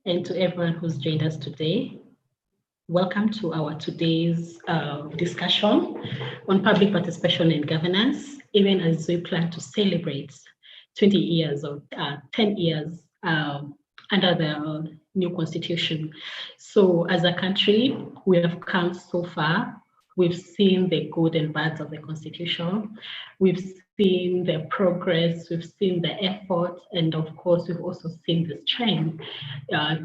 and to everyone who's joined us today. Welcome to our today's discussion on public participation and governance, even as we plan to celebrate 20 years or 10 years under the new constitution. So as a country, we have come so far. We've seen the good and bad of the constitution. We've seen the progress, we've seen the effort, and of course, we've also seen the strength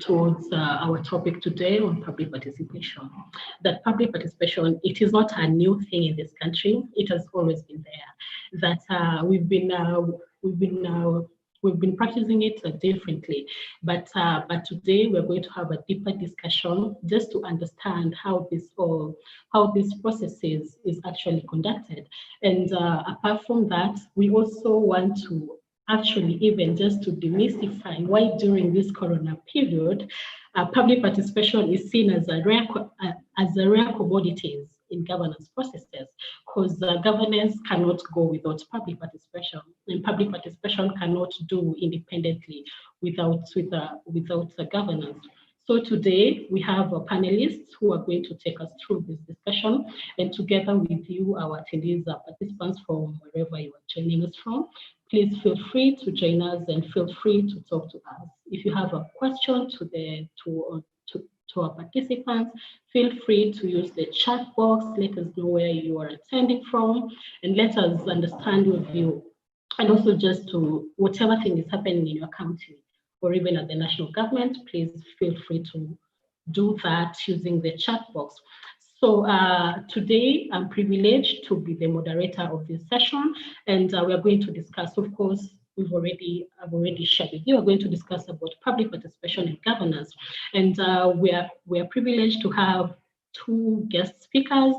towards our topic today on public participation. That public participation, it is not a new thing in this country. It has always been there. That we've been practicing it differently, but today we're going to have a deeper discussion just to understand how this processes is actually conducted. And apart from that, we also want to actually even just to demystify why during this corona period, public participation is seen as a rare commodity in governance processes, because governance cannot go without public participation, and public participation cannot do independently without governance. So today we have panelists who are going to take us through this discussion, and together with you, our attendees, participants from wherever you are joining us from, please feel free to join us and feel free to talk to us. If you have a question to our participants, feel free to use the chat box. Let us know where you are attending from, and let us understand your view. And also just to whatever thing is happening in your county or even at the national government, please feel free to do that using the chat box. So today I'm privileged to be the moderator of this session, and we are going to discuss, of course, I've already shared with you. We're going to discuss about public participation and governance, and we are privileged to have two guest speakers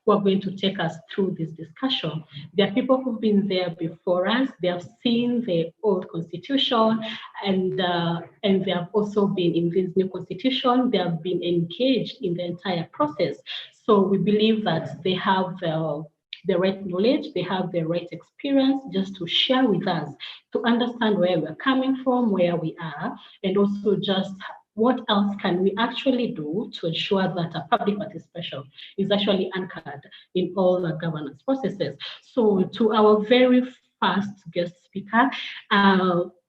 who are going to take us through this discussion. There are people who've been there before us. They have seen the old constitution, and they have also been in this new constitution. They have been engaged in the entire process. So we believe that they have the right knowledge, they have the right experience just to share with us, to understand where we're coming from, where we are, and also just what else can we actually do to ensure that a public participation is actually anchored in all the governance processes. So to our very first guest speaker,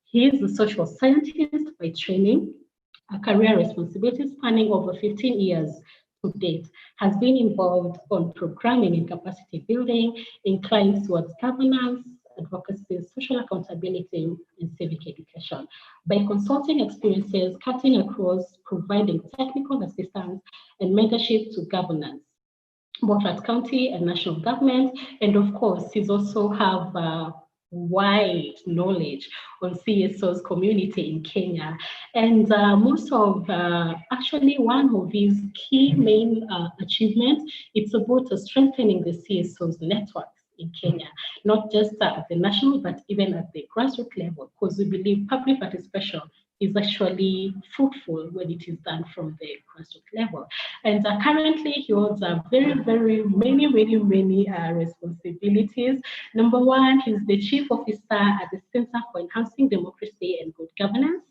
he is a social scientist by training, a career responsibility spanning over 15 years to date, has been involved on programming and capacity building, inclined towards governance, advocacy, social accountability, and civic education. By consulting experiences cutting across providing technical assistance and mentorship to governance, both at county and national government. And of course, he's also have wide knowledge on CSO's community in Kenya. And actually one of his key main achievements, it's about strengthening the CSO's network in Kenya, not just at the national, but even at the grassroots level, because we believe public participation is actually fruitful when it is done from the grassroots level. And currently he holds very many responsibilities. Number one, he's the Chief Officer at the Center for Enhancing Democracy and Good Governance,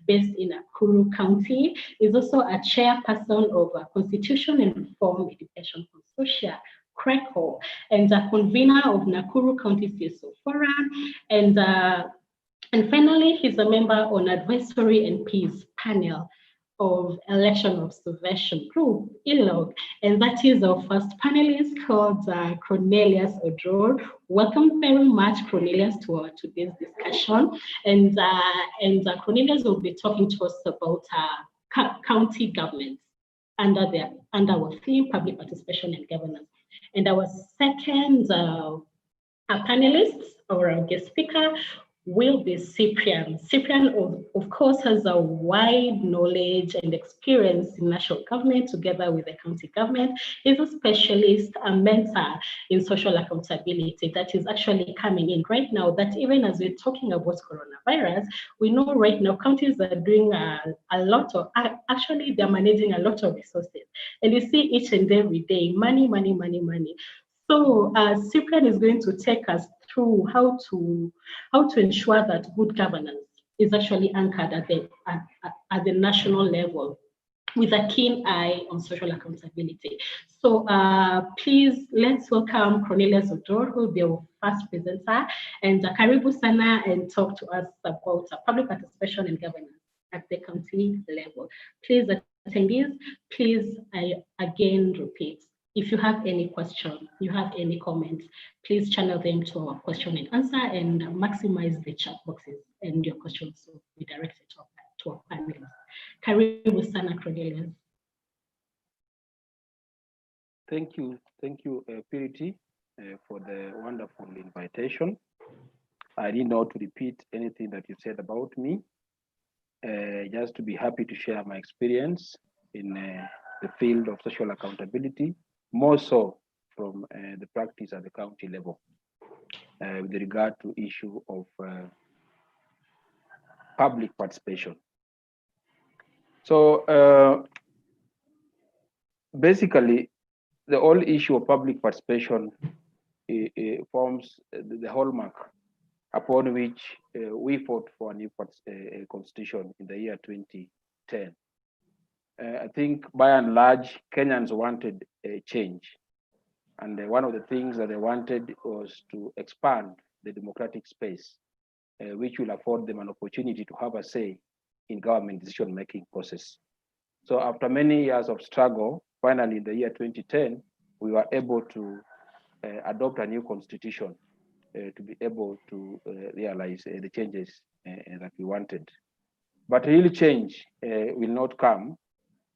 based in Nakuru County. He's also a chairperson of Constitution and Reform Education Consortia, CRECO, and a convener of Nakuru County CSO Forum, and finally, he's a member on Advisory and Peace Panel of Election Observation Group, ELOG, and that is our first panelist called Cornelius Odror. Welcome very much, Cornelius, to today's discussion. And Cornelius will be talking to us about county governments under our theme, public participation and governance. And our second panelist, or our guest speaker, will be Cyprian. Cyprian, of course, has a wide knowledge and experience in national government together with the county government. He's a specialist, a mentor in social accountability that is actually coming in right now, that even as we're talking about coronavirus, we know right now counties are doing a lot of, actually they're managing a lot of resources. And you see each and every day, money. So Cyprian is going to take us through how to ensure that good governance is actually anchored at the national level, with a keen eye on social accountability. So please, let's welcome Cornelius Odor, who will be our first presenter, and Karibu Sana, and talk to us about public participation and governance at the county level. Please, attendees, please, I again repeat, if you have any question, you have any comments, please channel them to our question and answer, and maximize the chat boxes, and your questions will be directed to our panelists. Karibu sana Cornelius. Thank you, Purity, for the wonderful invitation. I didn't know to repeat anything that you said about me. Just to be happy to share my experience in the field of social accountability, more so from the practice at the county level, with regard to issue of public participation. So basically, the whole issue of public participation forms the hallmark upon which we fought for a new constitution in the year 2010. I think by and large, Kenyans wanted a change. And one of the things that they wanted was to expand the democratic space, which will afford them an opportunity to have a say in government decision-making process. So after many years of struggle, finally in the year 2010, we were able to adopt a new constitution to be able to realize the changes that we wanted. But real change will not come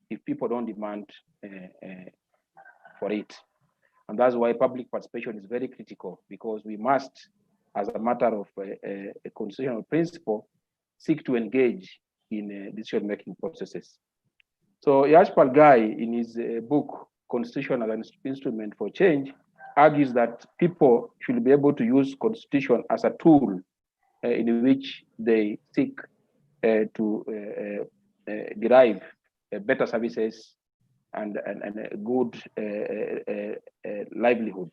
if people don't demand for it. And that's why public participation is very critical, because we must, as a matter of a constitutional principle, seek to engage in decision-making processes. So Yashpal Gai, in his book, Constitution as an Instrument for Change, argues that people should be able to use constitution as a tool in which they seek to derive better services and a good livelihood.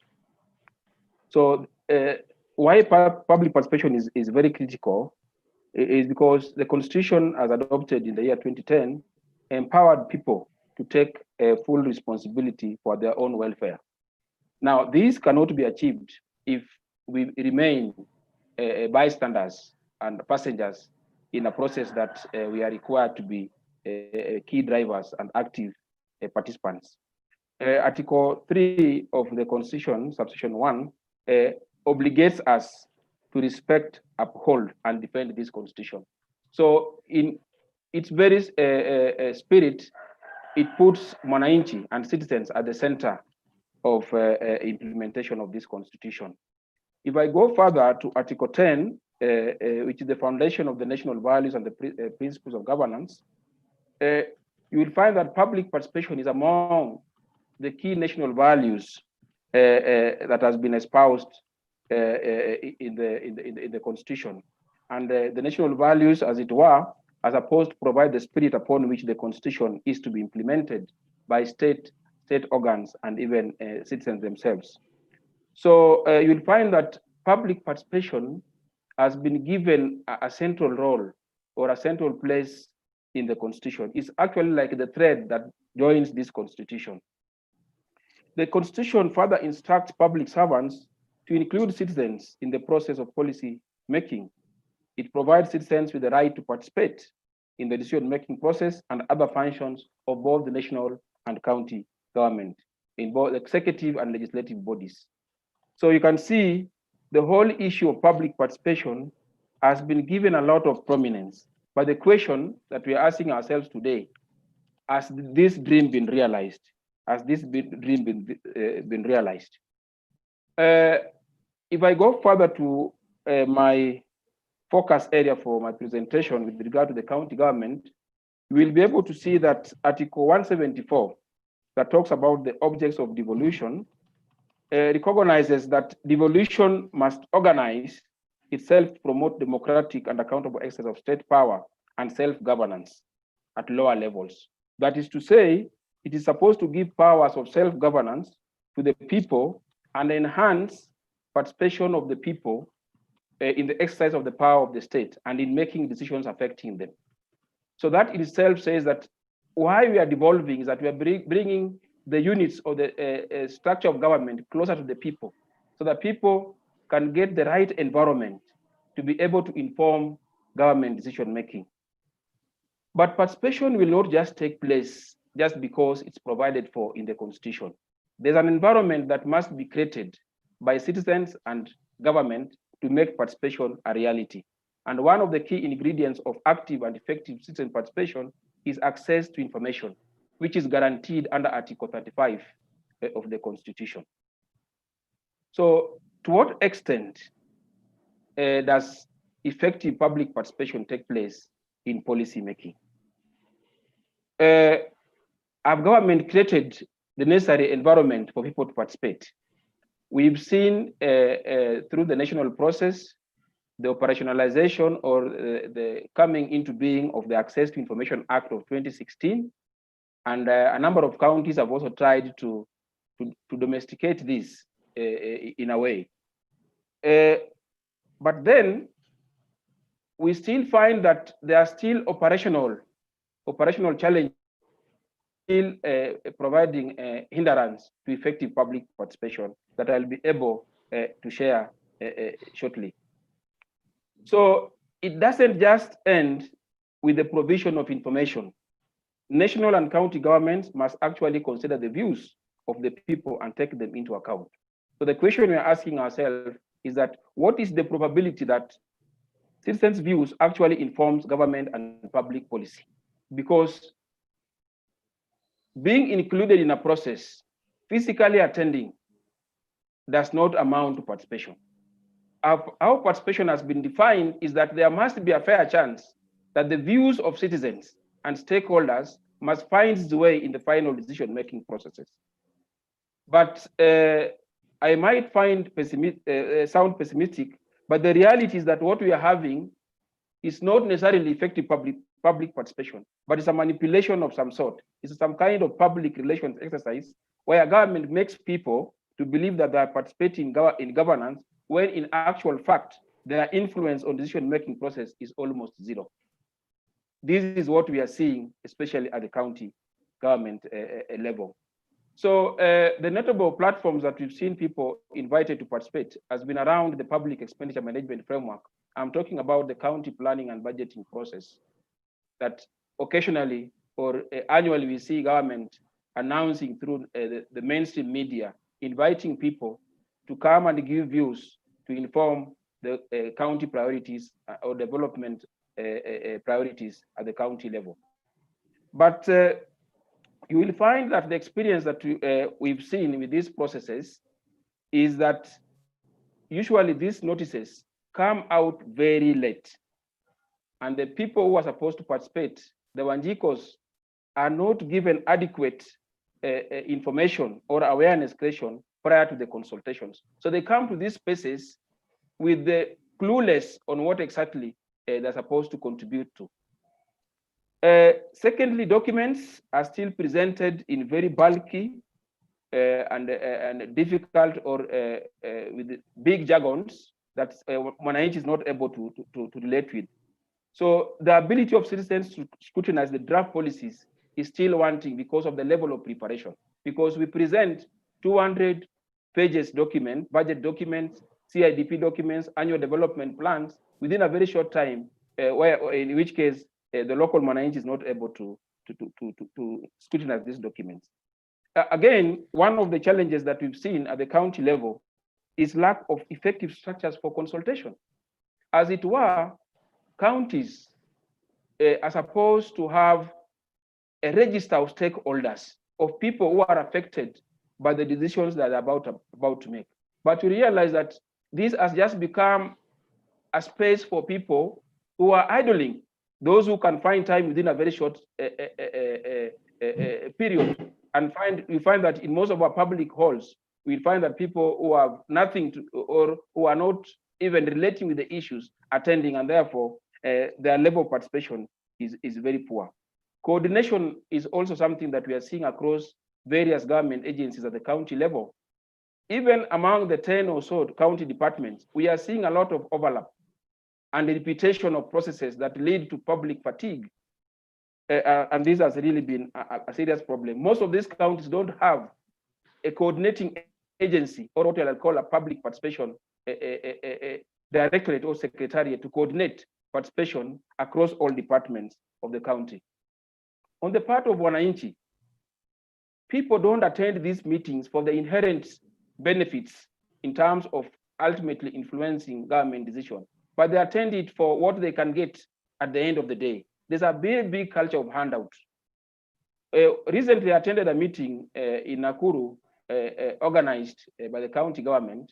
So why public participation is very critical is because the constitution as adopted in the year 2010 empowered people to take full responsibility for their own welfare. Now, this cannot be achieved if we remain bystanders and passengers in a process that we are required to be key drivers and active participants. Article 3 of the Constitution, subsection 1, obligates us to respect, uphold, and defend this Constitution. So in its very spirit, it puts Mwananchi and citizens at the center of implementation of this Constitution. If I go further to Article 10, which is the foundation of the national values and the principles of governance, you will find that public participation is among the key national values that has been espoused in the Constitution. And the national values, as it were, are supposed to provide the spirit upon which the Constitution is to be implemented by state organs and even citizens themselves. So you'll find that public participation has been given a central role or a central place in the Constitution. It's actually like the thread that joins this Constitution. The Constitution further instructs public servants to include citizens in the process of policy making. It provides citizens with the right to participate in the decision-making process and other functions of both the national and county government, in both executive and legislative bodies. So you can see the whole issue of public participation has been given a lot of prominence. But the question that we are asking ourselves today, has this dream been realized? Has this dream been realized? If I go further to my focus area for my presentation with regard to the county government, you will be able to see that Article 174 that talks about the objects of devolution recognizes that devolution must organize itself to promote democratic and accountable exercise of state power and self-governance at lower levels. That is to say, it is supposed to give powers of self-governance to the people and enhance participation of the people in the exercise of the power of the state and in making decisions affecting them. So that in itself says that why we are devolving is that we are bringing the units of the structure of government closer to the people, so that people can get the right environment to be able to inform government decision making. But participation will not just take place just because it's provided for in the Constitution. There's an environment that must be created by citizens and government to make participation a reality. And one of the key ingredients of active and effective citizen participation is access to information, which is guaranteed under Article 35 of the Constitution. So to what extent does effective public participation take place in policy making? Have government created the necessary environment for people to participate? We've seen through the national process, the operationalization or the coming into being of the Access to Information Act of 2016. And a number of counties have also tried to domesticate this in a way. But then we still find that there are still operational challenges still providing hindrance to effective public participation that I'll be able to share shortly. So it doesn't just end with the provision of information. National and county governments must actually consider the views of the people and take them into account. So the question we're asking ourselves is that what is the probability that citizens' views actually informs government and public policy? Because being included in a process, physically attending, does not amount to participation. How participation has been defined is that there must be a fair chance that the views of citizens and stakeholders must find its way in the final decision-making processes. But I might find sound pessimistic, but the reality is that what we are having is not necessarily effective public participation, but it's a manipulation of some sort. It's some kind of public relations exercise where government makes people to believe that they are participating in governance, when in actual fact, their influence on decision-making process is almost zero. This is what we are seeing, especially at the county government level. So the notable platforms that we've seen people invited to participate has been around the public expenditure management framework. I'm talking about the county planning and budgeting process that occasionally or annually we see government announcing through the mainstream media, inviting people to come and give views to inform the county priorities or development priorities at the county level. But you will find that the experience that we've seen with these processes is that usually these notices come out very late. And the people who are supposed to participate, the Wanjikos, are not given adequate information or awareness creation prior to the consultations. So they come to these spaces with the clueless on what exactly they're supposed to contribute to. Secondly, documents are still presented in very bulky and difficult or with big jargons that Mwananchi is not able to relate with. So the ability of citizens to scrutinize the draft policies is still wanting because of the level of preparation. Because we present 200 pages document, budget documents, CIDP documents, annual development plans within a very short time, where in which case the local Mwananchi is not able to scrutinize these documents. Again, one of the challenges that we've seen at the county level is lack of effective structures for consultation. As it were, counties are supposed to have a register of stakeholders, of people who are affected by the decisions that they're about to make. But we realize that this has just become a space for people who are idling, those who can find time within a very short period. And we find that in most of our public halls, we find that people who have nothing to, or who are not even relating with the issues attending, and therefore their level of participation is very poor. Coordination is also something that we are seeing across various government agencies at the county level. even among the 10 or so county departments, we are seeing a lot of overlap and the repetition of processes that lead to public fatigue. And this has really been a serious problem. Most of these counties don't have a coordinating agency, or what I call a public participation directorate or secretariat to coordinate participation across all departments of the county. On the part of wananchi, people don't attend these meetings for the inherent benefits in terms of ultimately influencing government decision, but they attend it for what they can get at the end of the day. There's a big culture of handout. Recently, I attended a meeting in Nakuru, organized by the county government,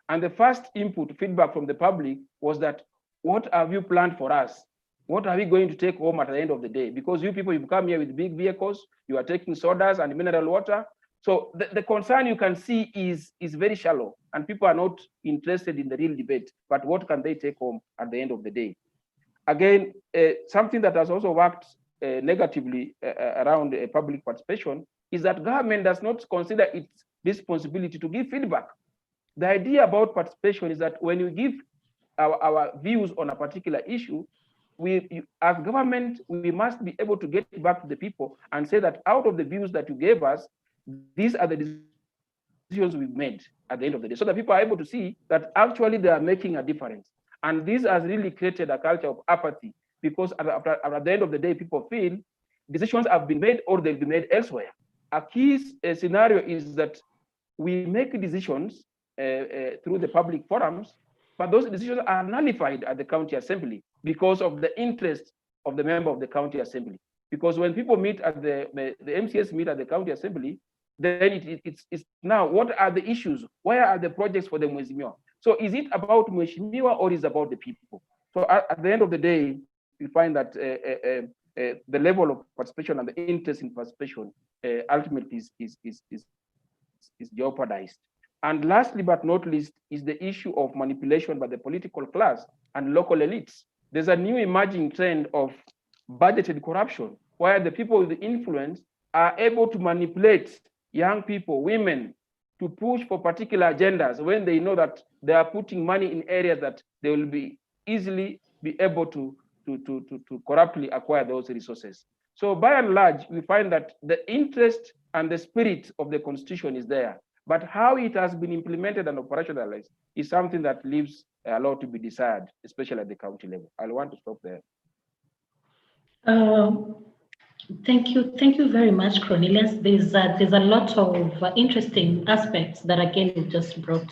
and the first input feedback from the public was that, what have you planned for us? What are we going to take home at the end of the day? Because you people, you've come here with big vehicles, you are taking sodas and mineral water. So the concern you can see is very shallow, and people are not interested in the real debate, but what can they take home at the end of the day? Again, something that has also worked negatively around public participation is that government does not consider its responsibility to give feedback. The idea about participation is that when you give our views on a particular issue, as government, we must be able to get back to the people and say that out of the views that you gave us, these are the decisions we've made at the end of the day, so that people are able to see that actually they are making a difference. And this has really created a culture of apathy, because at the end of the day, people feel decisions have been made or they'll be made elsewhere. A key scenario is that we make decisions through the public forums, but those decisions are nullified at the county assembly because of the interest of the member of the county assembly. Because when people meet at the MCS meet at the county assembly, then it's now, what are the issues? Where are the projects for the Mheshimiwa? So is it about Mheshimiwa or is it about the people? So at the end of the day, we find that the level of participation and the interest in participation ultimately is jeopardized. And lastly, but not least, is the issue of manipulation by the political class and local elites. There's a new emerging trend of budgeted corruption, where the people with the influence are able to manipulate young people, women, to push for particular agendas when they know that they are putting money in areas that they will be easily be able to corruptly acquire those resources. So by and large, we find that the interest and the spirit of the Constitution is there, but how it has been implemented and operationalized is something that leaves a lot to be desired, especially at the county level. I'll want to stop there. Thank you very much, Cornelius. There's a lot of interesting aspects that again you just brought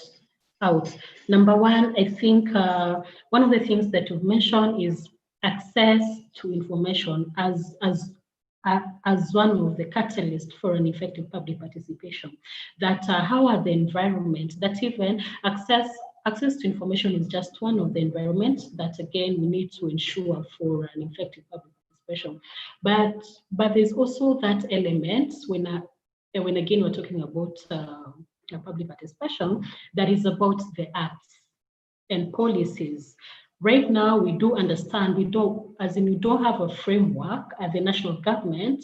out. Number one, I think one of the things that you've mentioned is access to information as one of the catalysts for an effective public participation. That how are the environment, that even access to information is just one of the environments that again we need to ensure for an effective public participation. But there's also that element when again we're talking about public participation, that is about the acts and policies. Right now, we do understand, we don't have a framework at the national government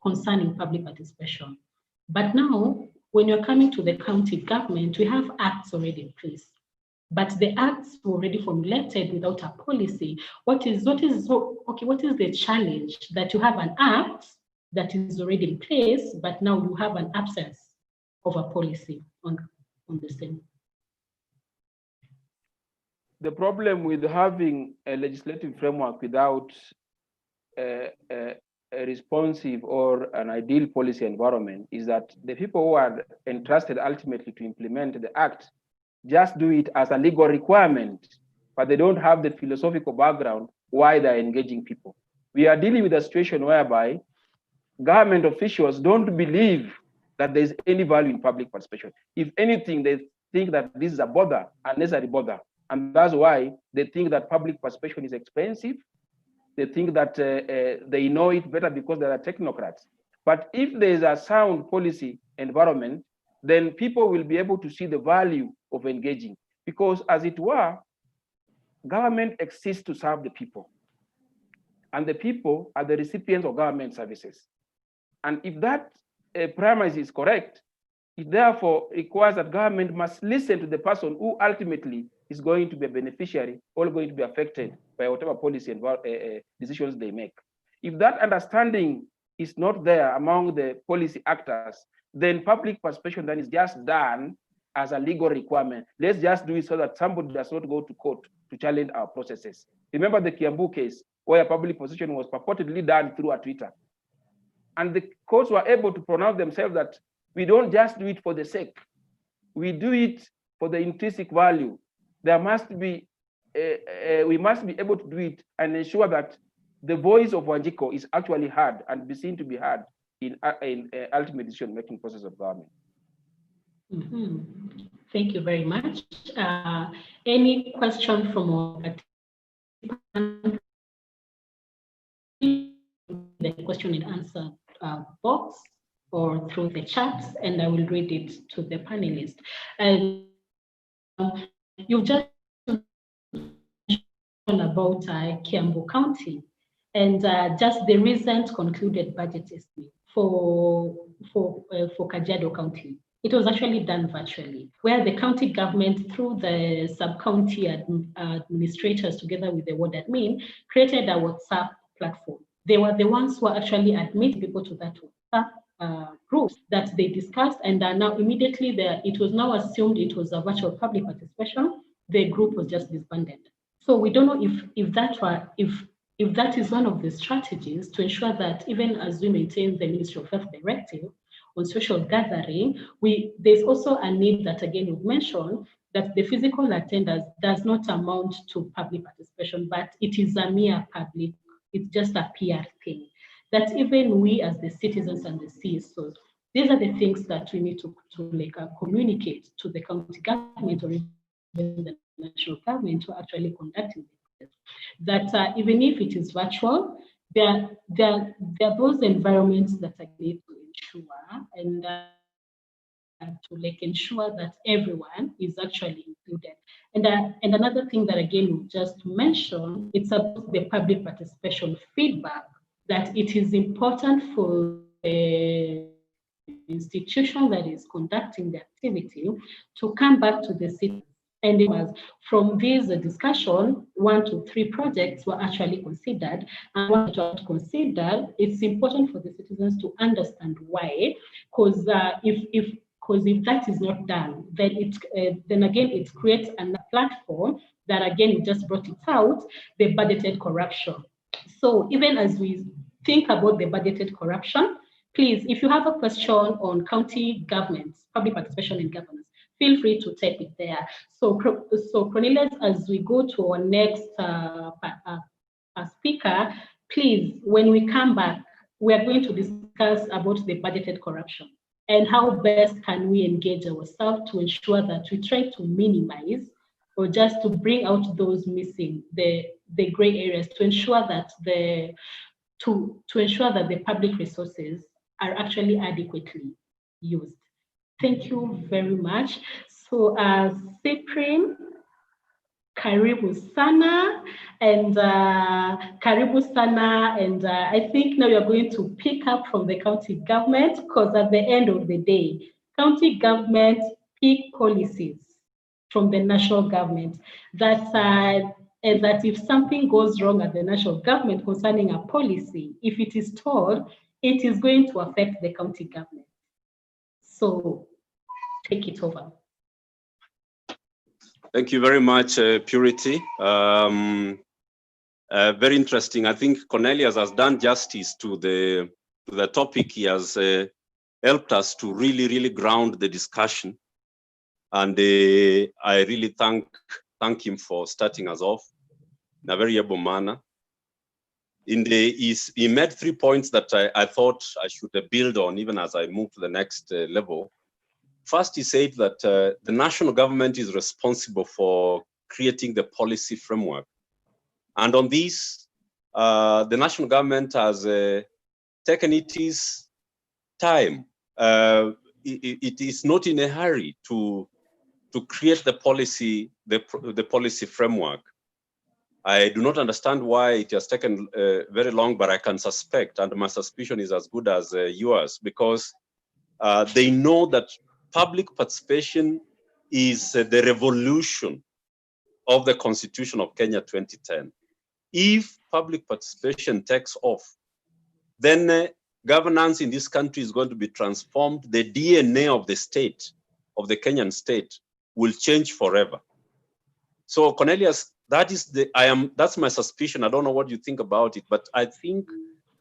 concerning public participation. But now, when you're coming to the county government, we have acts already in place. But the acts were already formulated without a policy. What is the challenge that you have an act that is already in place, but now you have an absence of a policy on the same? The problem with having a legislative framework without a responsive or an ideal policy environment is that the people who are entrusted ultimately to implement the act just do it as a legal requirement, but they don't have the philosophical background why they're engaging people. We are dealing with a situation whereby government officials don't believe that there's any value in public participation. If anything, they think that this is a bother, unnecessary bother. And that's why they think that public participation is expensive. They think that they know it better because they are technocrats. But if there is a sound policy environment, then people will be able to see the value of engaging. Because as it were, government exists to serve the people. And the people are the recipients of government services. And if that premise is correct, It therefore requires that government must listen to the person who ultimately is going to be a beneficiary or going to be affected by whatever policy and decisions they make. If that understanding is not there among the policy actors, then public participation then is just done as a legal requirement. Let's just do it so that somebody does not go to court to challenge our processes. Remember the Kiambu case, where public participation was purportedly done through a Twitter. And the courts were able to pronounce themselves that we don't just do it for the sake. We do it for the intrinsic value. There must be, we must be able to do it and ensure that the voice of Wanjiko is actually heard and be seen to be heard in ultimate decision-making process of government. Thank you very much. Any question from our participants? The question and answer box or through the chat, and I will read it to the panelists. And you've just mentioned about Kiambu County and just the recent concluded budget estimate for Kajiado County. It was actually done virtually, where the county government, through the sub-county administrators, together with the ward admin, created a WhatsApp platform. They were the ones who actually admitted people to that WhatsApp group that they discussed, and now immediately it was now assumed it was a virtual public participation. The group was just disbanded. So we don't know if that is one of the strategies to ensure that even as we maintain the Ministry of Health directive on social gathering, there's also a need that, again, you've mentioned, that the physical attendance does not amount to public participation, but it is a mere public, it's just a PR thing. That even we as the citizens and the CSOs, these are the things that we need to communicate to the county government or even the national government to actually conduct this. That even if it is virtual, there are those environments that I need to ensure and to ensure that everyone is actually included. And another thing that again we just mentioned, it's about the public participation feedback, that it is important for the institution that is conducting the activity to come back to the city. And from this discussion, 1 to 3 projects were actually considered, and what were considered, it's important for the citizens to understand why, because if that is not done, then again it creates a platform that again it just brought it out, the budgeted corruption. So even as we think about the budgeted corruption, please, if you have a question on county governments, public participation in governance, feel free to type it there. So Cornelius, as we go to our next speaker, please, when we come back, we are going to discuss about the budgeted corruption and how best can we engage ourselves to ensure that we try to minimize or just to bring out those missing, the gray areas, to ensure that the public resources are actually adequately used. Thank you very much. So Cyprian, Karibu Sana, and I think now you're going to pick up from the county government, because at the end of the day, county government pick policies from the national government and that if something goes wrong at the national government concerning a policy, if it is told, it is going to affect the county government. So take it over. Thank you very much, Purity. Very interesting. I think Cornelius has done justice to the topic. He has helped us to really ground the discussion. And I really thank him for starting us off in a very able manner. He made 3 points that I thought I should build on even as I move to the next level. First, he said that the national government is responsible for creating the policy framework. And on this, the national government has taken its time. It is not in a hurry to create the policy framework. I do not understand why it has taken very long, but I can suspect, and my suspicion is as good as yours, because they know that public participation is the revolution of the Constitution of Kenya 2010. If public participation takes off, then governance in this country is going to be transformed. The DNA of the state, of the Kenyan state, will change forever. So Cornelius, that's my suspicion. I don't know what you think about it, but I think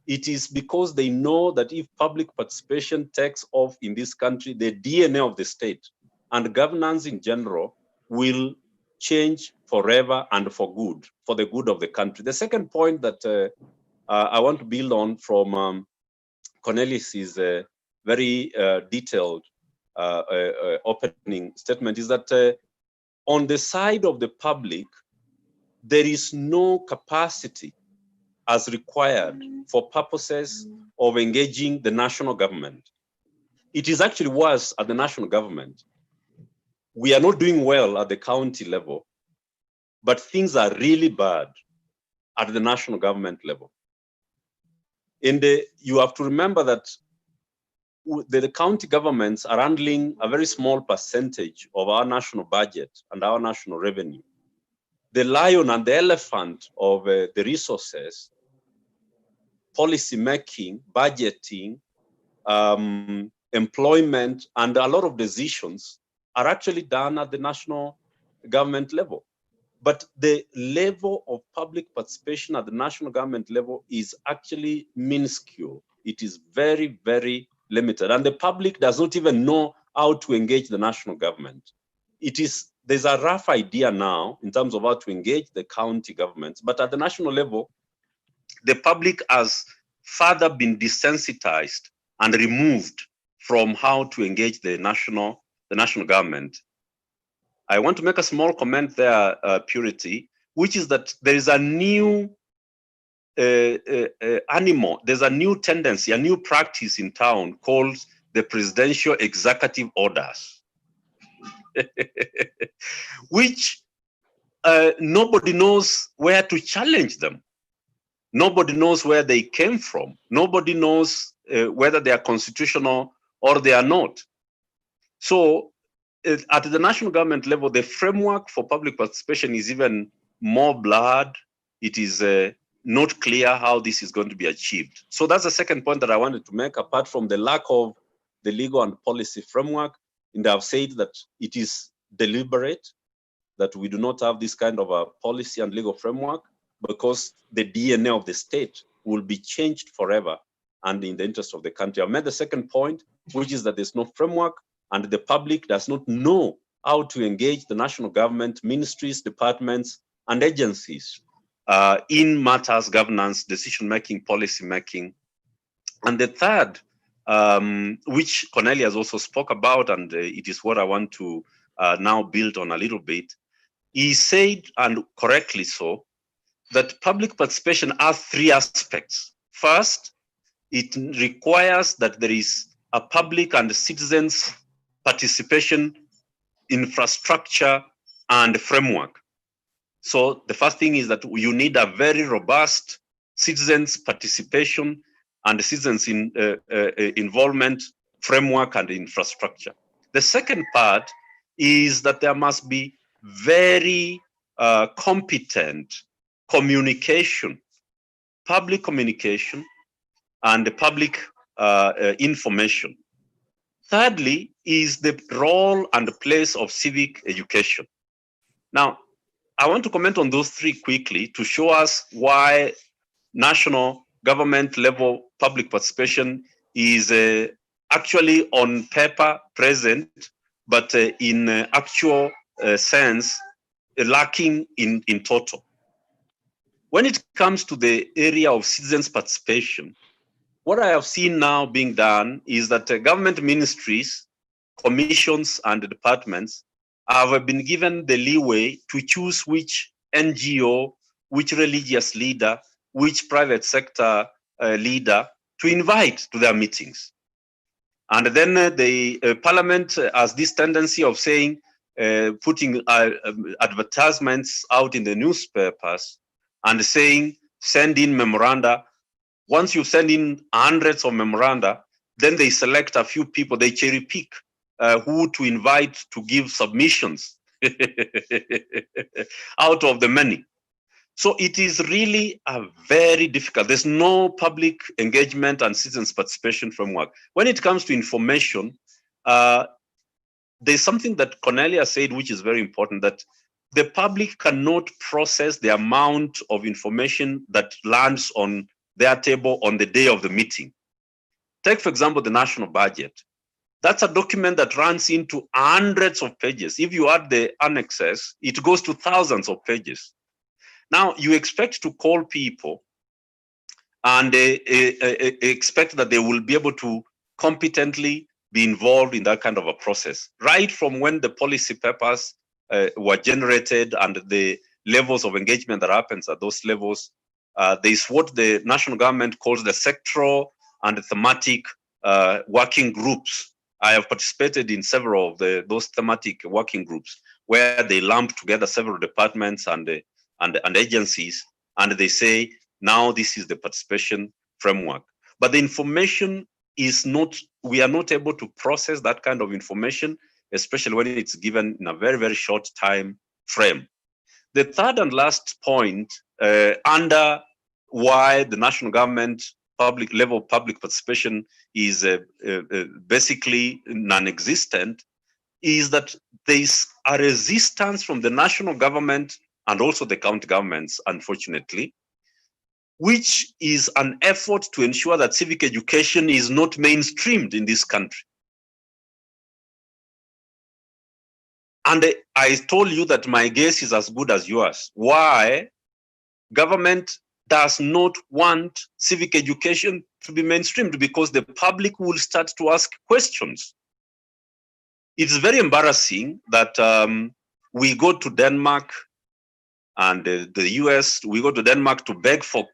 it is because they know that if public participation takes off in this country, the DNA of the state and governance in general will change forever and for good, for the good of the country. The second point that I want to build on from Cornelius's very detailed opening statement is that on the side of the public, there is no capacity as required for purposes of engaging the national government. It is actually worse at the national government. We are not doing well at the county level, but things are really bad at the national government level. You have to remember that the county governments are handling a very small percentage of our national budget and our national revenue. The lion and the elephant of the resources, policy making, budgeting, employment, and a lot of decisions are actually done at the national government level. But the level of public participation at the national government level is actually minuscule. It is very, very limited. And the public does not even know how to engage the national government. There's a rough idea now in terms of how to engage the county governments, but at the national level, the public has further been desensitized and removed from how to engage the national government. I want to make a small comment there, Purity, which is that there is a new there's a new tendency, a new practice in town called the presidential executive orders, which nobody knows where to challenge them. Nobody knows where they came from. Nobody knows whether they are constitutional or they are not. So at the national government level, the framework for public participation is even more blurred. It is not clear how this is going to be achieved. So that's the second point that I wanted to make, apart from the lack of the legal and policy framework. And I've said that it is deliberate that we do not have this kind of a policy and legal framework, because the DNA of the state will be changed forever and in the interest of the country. I've made the second point, which is that there's no framework and the public does not know how to engage the national government, ministries, departments, and agencies in matters, governance, decision-making, policy-making. And the third, which Cornelius also spoke about, and it is what I want to now build on a little bit, he said, and correctly so, that public participation has three aspects. First, it requires that there is a public and citizens participation infrastructure and framework. So the first thing is that you need a very robust citizens participation and citizens involvement framework and infrastructure. The second part is that there must be very competent communication, public communication, and public information. Thirdly is the role and the place of civic education. Now, I want to comment on those three quickly to show us why national government level public participation is actually on paper present, but in actual sense lacking in total. When it comes to the area of citizens participation, what I have seen now being done is that government ministries, commissions, and departments have been given the leeway to choose which NGO, which religious leader, which private sector leader to invite to their meetings. And then the parliament has this tendency of saying, putting advertisements out in the newspapers and saying, send in memoranda. Once you send in hundreds of memoranda, then they select a few people, they cherry pick who to invite to give submissions out of the many. So it is really a very difficult. There's no public engagement and citizens participation framework. When it comes to information, there's something that Cornelia said, which is very important, that the public cannot process the amount of information that lands on their table on the day of the meeting. Take, for example, the national budget. That's a document that runs into hundreds of pages. If you add the annexes, it goes to thousands of pages. Now, you expect to call people and expect that they will be able to competently be involved in that kind of a process, right from when the policy papers were generated and the levels of engagement that happens at those levels. There's what the national government calls the sectoral and the thematic working groups. I have participated in several of those thematic working groups where they lump together several departments and agencies, and they say, now this is the participation framework. But the information is not, we are not able to process that kind of information, especially when it's given in a very, very short time frame. The third and last point, under why the national government public level public participation is basically non-existent, is that there is a resistance from the national government and also the county governments, unfortunately, which is an effort to ensure that civic education is not mainstreamed in this country. And I told you that my guess is as good as yours. Why? Government does not want civic education to be mainstreamed, because the public will start to ask questions. It's very embarrassing that we go to Denmark and the US, we go to Denmark to beg for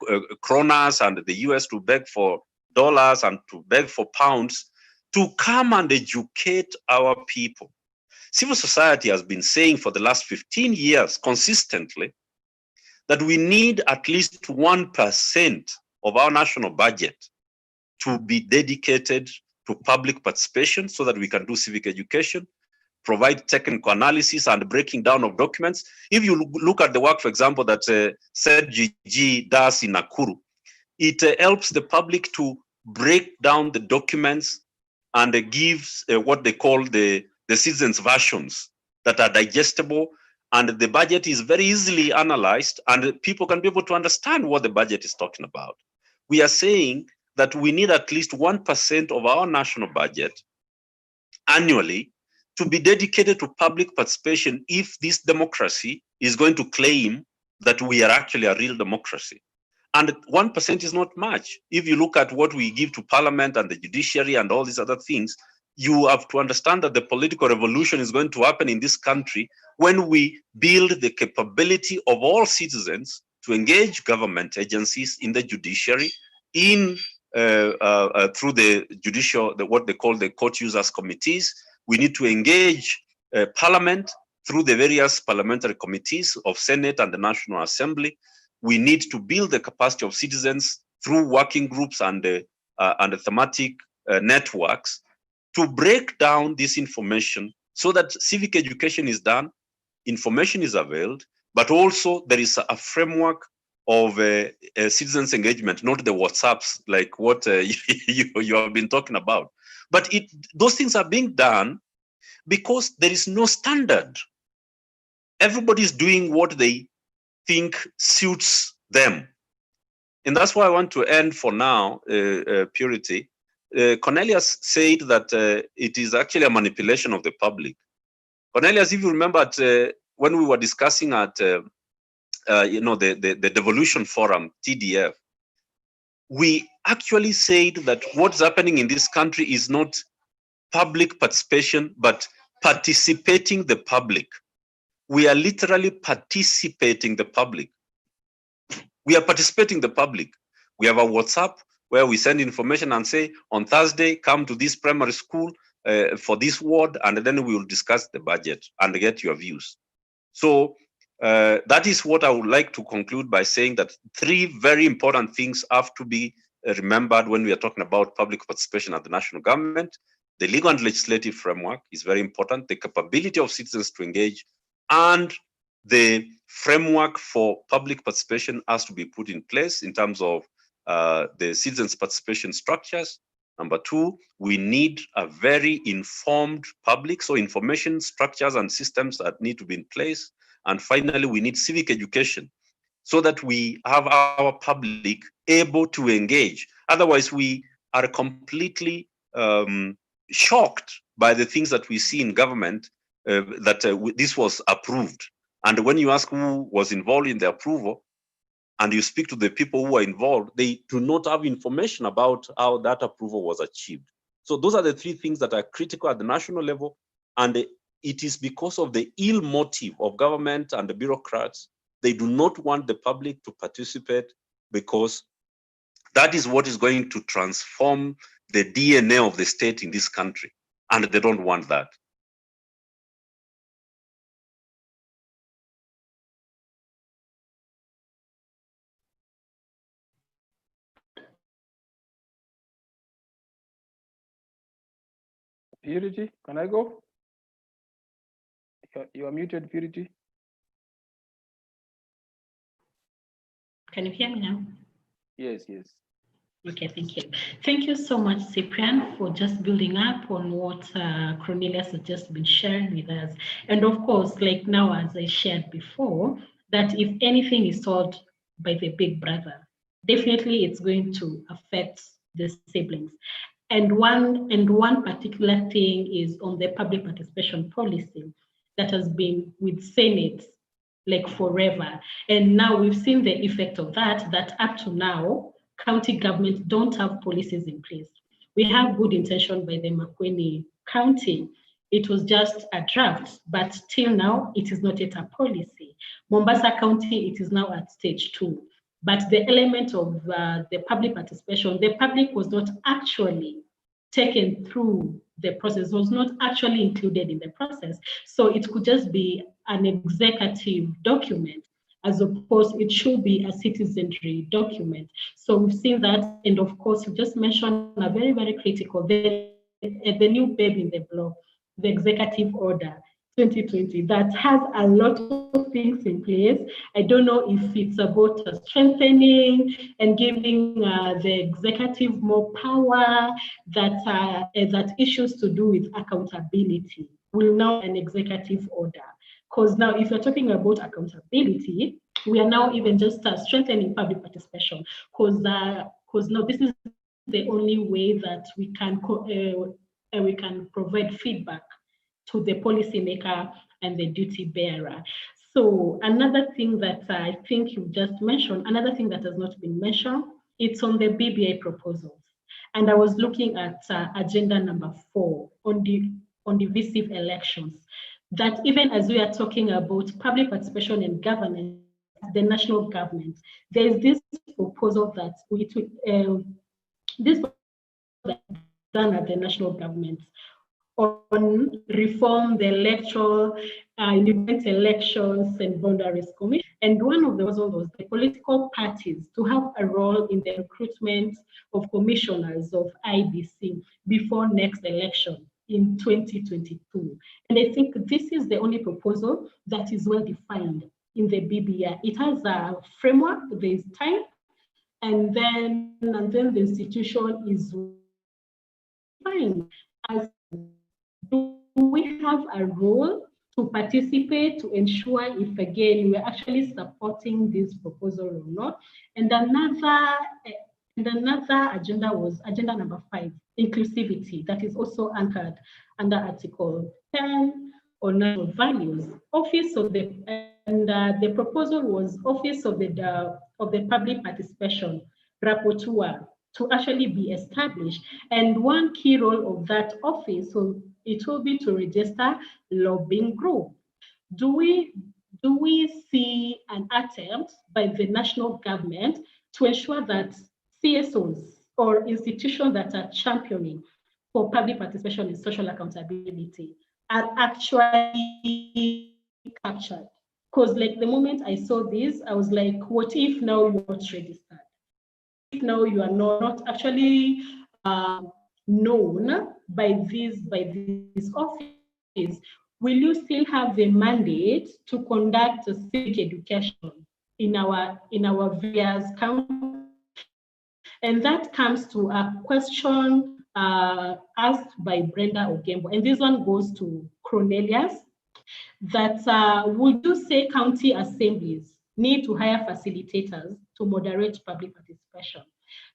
kronas, and the US to beg for dollars and to beg for pounds to come and educate our people. Civil society has been saying for the last 15 years consistently that we need at least 1% of our national budget to be dedicated to public participation so that we can do civic education, provide technical analysis and breaking down of documents. If you look at the work, for example, that CEDGG does in Nakuru, it helps the public to break down the documents and gives what they call the citizens' versions that are digestible, and the budget is very easily analyzed and people can be able to understand what the budget is talking about. We are saying that we need at least 1% of our national budget annually to be dedicated to public participation if this democracy is going to claim that we are actually a real democracy. And 1% is not much. If you look at what we give to parliament and the judiciary and all these other things, you have to understand that the political revolution is going to happen in this country when we build the capability of all citizens to engage government agencies in the judiciary, in through the judicial, what they call the court users committees. We need to engage parliament through the various parliamentary committees of Senate and the National Assembly. We need to build the capacity of citizens through working groups and the thematic networks to break down this information so that civic education is done, information is availed, but also there is a framework of citizens engagement, not the WhatsApps like what you have been talking about. But those things are being done because there is no standard. Everybody's doing what they think suits them. And that's why I want to end for now, Purity. Cornelius said that it is actually a manipulation of the public. Cornelius, if you remember when we were discussing at the Devolution Forum, TDF, we actually said that what's happening in this country is not public participation, but participating the public. We are literally participating the public. We are participating the public. We have a WhatsApp where we send information and say, on Thursday, come to this primary school for this ward, and then we will discuss the budget and get your views. So that is what I would like to conclude by saying that 3 very important things have to be remembered when we are talking about public participation at the national government. The legal and legislative framework is very important, the capability of citizens to engage, and the framework for public participation has to be put in place in terms of the citizens' participation structures. Number two, we need a very informed public, so information structures and systems that need to be in place. And finally, we need civic education so that we have our public able to engage. Otherwise, we are completely shocked by the things that we see in government, this was approved. And when you ask who was involved in the approval, and you speak to the people who are involved, they do not have information about how that approval was achieved. So those are the three things that are critical at the national level. And it is because of the ill motive of government and the bureaucrats. They do not want the public to participate, because that is what is going to transform the DNA of the state in this country. And they don't want that. Purity, can I go? You are muted, Purity. Can you hear me now? Yes, yes. Okay, thank you. Thank you so much, Cyprian, for just building up on what Cornelius has just been sharing with us. And of course, like now, as I shared before, that if anything is taught by the big brother, definitely it's going to affect the siblings. And one particular thing is on the public participation policy that has been with Senate like forever. And now we've seen the effect of that up to now, county governments don't have policies in place. We have good intention by the Makueni County. It was just a draft, but till now, it is not yet a policy. Mombasa County, it is now at stage 2. But the element of the public participation, the public was not actually taken through the process, was not actually included in the process. So it could just be an executive document, as opposed it should be a citizenry document. So we've seen that, and of course, you just mentioned a very, very critical, the new baby in the block, the executive order 2020, that has a lot of things in place. I don't know if it's about strengthening and giving the executive more power, that issues to do with accountability will now an executive order. Because now, if you're talking about accountability, we are now even just strengthening public participation. Because now this is the only way that we can provide feedback to the policymaker and the duty bearer. So another thing that I think you just mentioned, another thing that has not been mentioned, it's on the BBI proposals. And I was looking at agenda number 4 on the divisive elections, that even as we are talking about public participation and governance, the national government, there is this proposal that this done at the national government on reform the electoral, independent elections and boundaries commission. And one of those was the political parties to have a role in the recruitment of commissioners of IBC before next election in 2022. And I think this is the only proposal that is well defined in the BBI. It has a framework, there is time, and then the institution is defined as, do we have a role to participate to ensure if again we're actually supporting this proposal or not? And another agenda was agenda number 5, inclusivity, that is also anchored under Article 10 on national values. The proposal was Office of the Public Participation Rapporteur to actually be established. And one key role of that office, so it will be to register lobbying group. Do we see an attempt by the national government to ensure that CSOs or institutions that are championing for public participation in social accountability are actually captured? Because like the moment I saw this, I was like, what if now you're not registered? If now you are not actually known by this office, will you still have the mandate to conduct a civic education in our various counties? And that comes to a question asked by Brenda Ogembo, and this one goes to Cornelius, that would you say county assemblies need to hire facilitators to moderate public participation?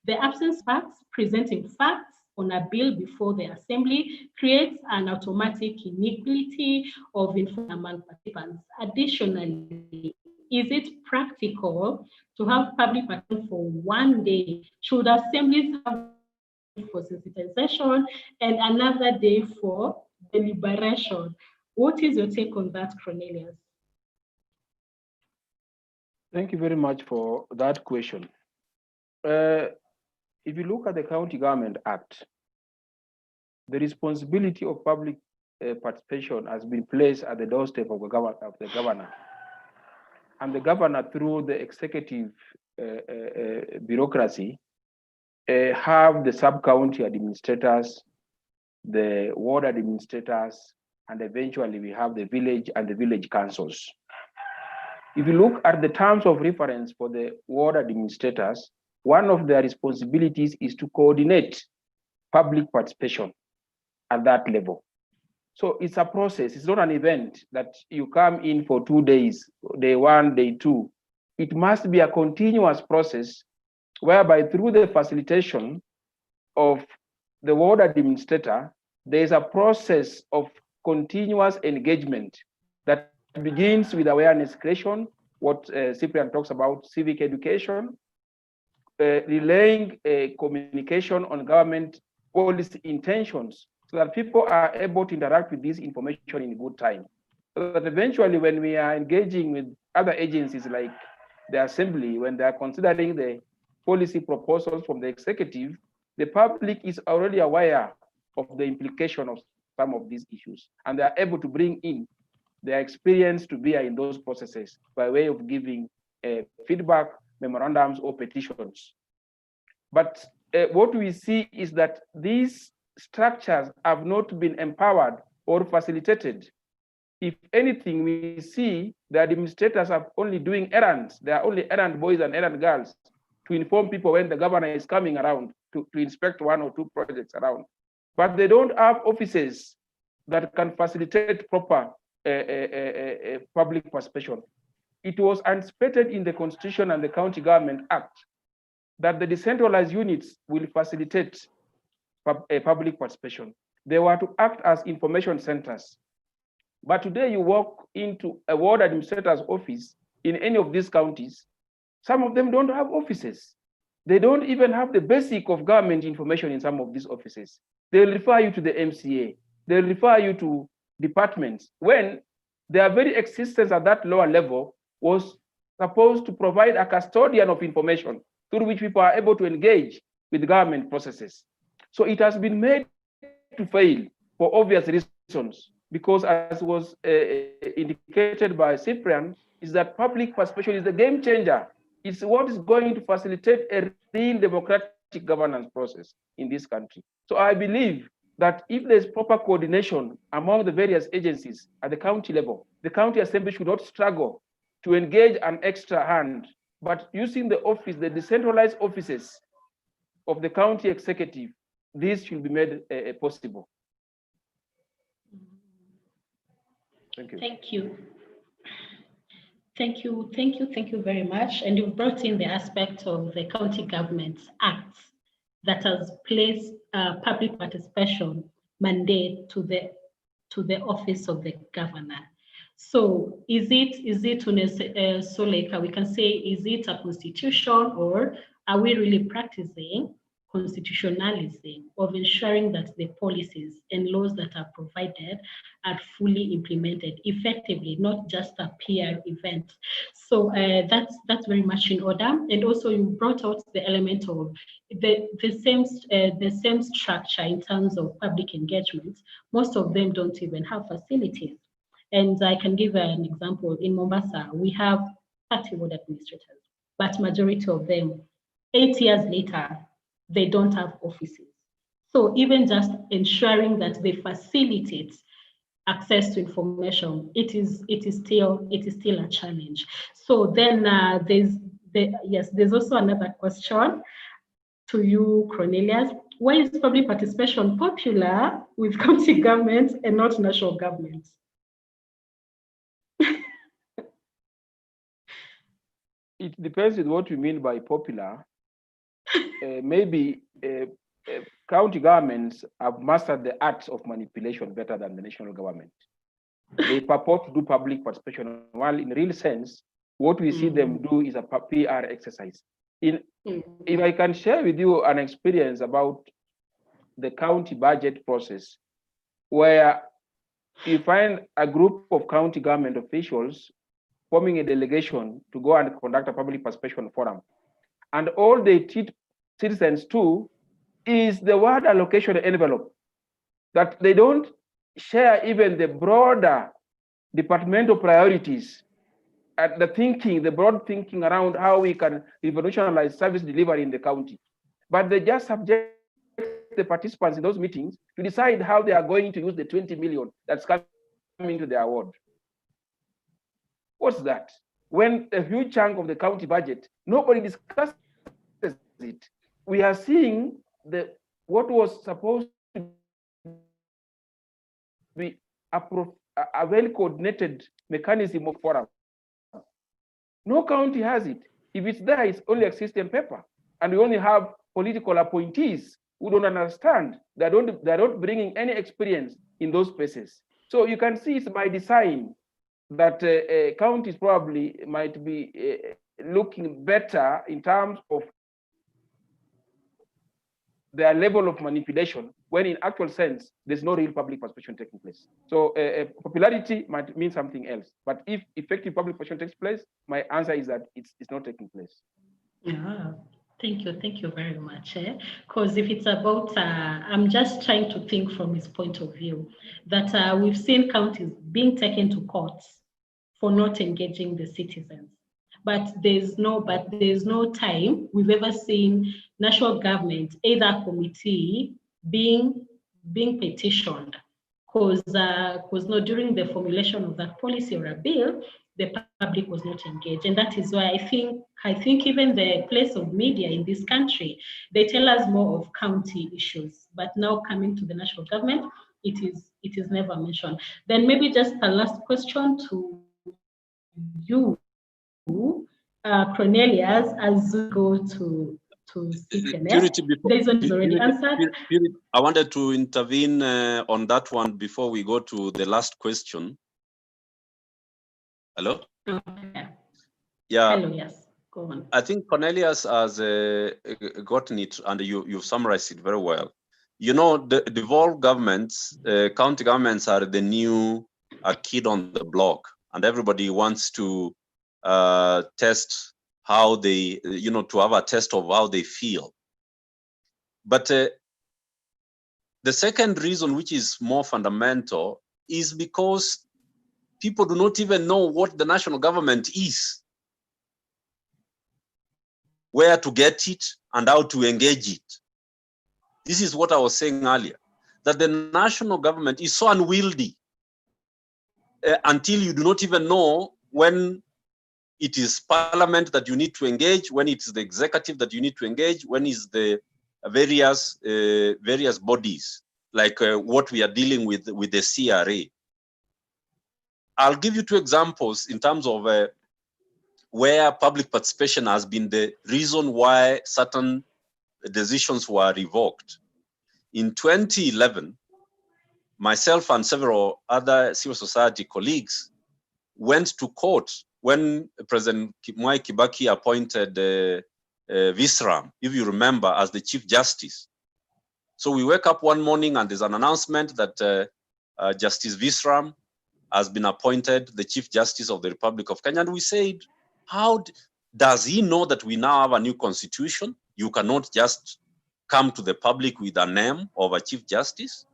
The absence of facts, presenting facts on a bill before the assembly creates an automatic inequality of influence among participants. Additionally, is it practical to have public participation for one day? Should assemblies have for sensitization and another day for deliberation? What is your take on that, Cornelius? Thank you very much for that question. If you look at the County Government Act, the responsibility of public participation has been placed at the doorstep of the governor. And the governor, through the executive bureaucracy, have the sub-county administrators, the ward administrators, and eventually we have the village and the village councils. If you look at the terms of reference for the ward administrators, one of their responsibilities is to coordinate public participation at that level. So it's a process. It's not an event that you come in for 2 days, day 1, day 2. It must be a continuous process whereby through the facilitation of the ward administrator, there is a process of continuous engagement that begins with awareness creation, what Cyprian talks about, civic education, relaying communication on government policy intentions so that people are able to interact with this information in good time. So that eventually when we are engaging with other agencies like the assembly, when they are considering the policy proposals from the executive, the public is already aware of the implication of some of these issues, and they are able to bring in their experience to bear in those processes by way of giving feedback, memorandums, or petitions. But what we see is that these structures have not been empowered or facilitated. If anything, we see the administrators are only doing errands. They are only errand boys and errand girls to inform people when the governor is coming around to inspect 1 or 2 projects around. But they don't have offices that can facilitate proper public participation. It was anticipated in the Constitution and the County Government Act that the decentralized units will facilitate public participation. They were to act as information centers. But today you walk into a ward administrator's office in any of these counties, some of them don't have offices. They don't even have the basic of government information in some of these offices. They'll refer you to the MCA. They'll refer you to departments when their very existence at that lower level was supposed to provide a custodian of information through which people are able to engage with government processes. So it has been made to fail for obvious reasons, because as was indicated by Cyprian, is that public participation is the game changer. It's what is going to facilitate a real democratic governance process in this country. So I believe that if there's proper coordination among the various agencies at the county level, the county assembly should not struggle to engage an extra hand, but using the office, the decentralized offices of the county executive, this should be made possible. Thank you. Thank you. Thank you, thank you, thank you very much. And you've brought in the aspect of the County Government Act that has placed public participation mandate to the office of the governor. So is it so like we can say, is it a constitution, or are we really practicing constitutionalism of ensuring that the policies and laws that are provided are fully implemented effectively, not just a PR event? So that's very much in order. And also you brought out the element of the same structure in terms of public engagement. Most of them don't even have facilities. And I can give an example. In Mombasa, we have 30 ward administrators, but majority of them, 8 years later, they don't have offices. So even just ensuring that they facilitate access to information, it is still a challenge. So then there's also another question to you, Cornelius. Why is public participation popular with county governments and not national governments? It depends on what you mean by popular. Maybe county governments have mastered the art of manipulation better than the national government. They purport to do public participation, while in real sense, what we see them do is a PR exercise. If I can share with you an experience about the county budget process, where you find a group of county government officials forming a delegation to go and conduct a public participation forum. And all they teach citizens to is the word allocation envelope, that they don't share even the broader departmental priorities and the broad thinking around how we can revolutionize service delivery in the county. But they just subject the participants in those meetings to decide how they are going to use the 20 million that's coming to their ward. What's that? When a huge chunk of the county budget, nobody discusses it. We are seeing what was supposed to be a well-coordinated mechanism of forum. No county has it. If it's there, it's only exists on paper. And we only have political appointees who don't understand. They're not bringing any experience in those spaces. So you can see it's by design that counties probably might be looking better in terms of their level of manipulation, when in actual sense, there's no real public participation taking place. So popularity might mean something else. But if effective public participation takes place, my answer is that it's not taking place. Yeah. Thank you very much. Because if it's about, I'm just trying to think from his point of view, that we've seen counties being taken to court for not engaging the citizens. But there's no time we've ever seen national government, either committee, being petitioned, because during the formulation of that policy or a bill, the public was not engaged. And that is why I think even the place of media in this country, they tell us more of county issues, but now coming to the national government, it is never mentioned. Then maybe just a last question to you, Cornelius, as we go to Purity, this one is already answered. Purity, I wanted to intervene on that one before we go to the last question. Hello? Okay. Yeah. Hello, yes. Go on. I think Cornelius has gotten it, and you've summarized it very well. You know, the devolved governments, county governments are the new kid on the block, and everybody wants to test how they, to have a test of how they feel. But the second reason, which is more fundamental, is because people do not even know what the national government is, where to get it, and how to engage it. This is what I was saying earlier, that the national government is so unwieldy until you do not even know when it is parliament that you need to engage, when it's the executive that you need to engage, when is the various bodies, like what we are dealing with the CRA. I'll give you two examples in terms of where public participation has been the reason why certain decisions were revoked. In 2011, myself and several other civil society colleagues went to court when President Mwai Kibaki appointed Visram, if you remember, as the Chief Justice. So we wake up one morning and there's an announcement that Justice Visram has been appointed the Chief Justice of the Republic of Kenya. And we said, how does he know that we now have a new constitution? You cannot just come to the public with a name of a Chief Justice.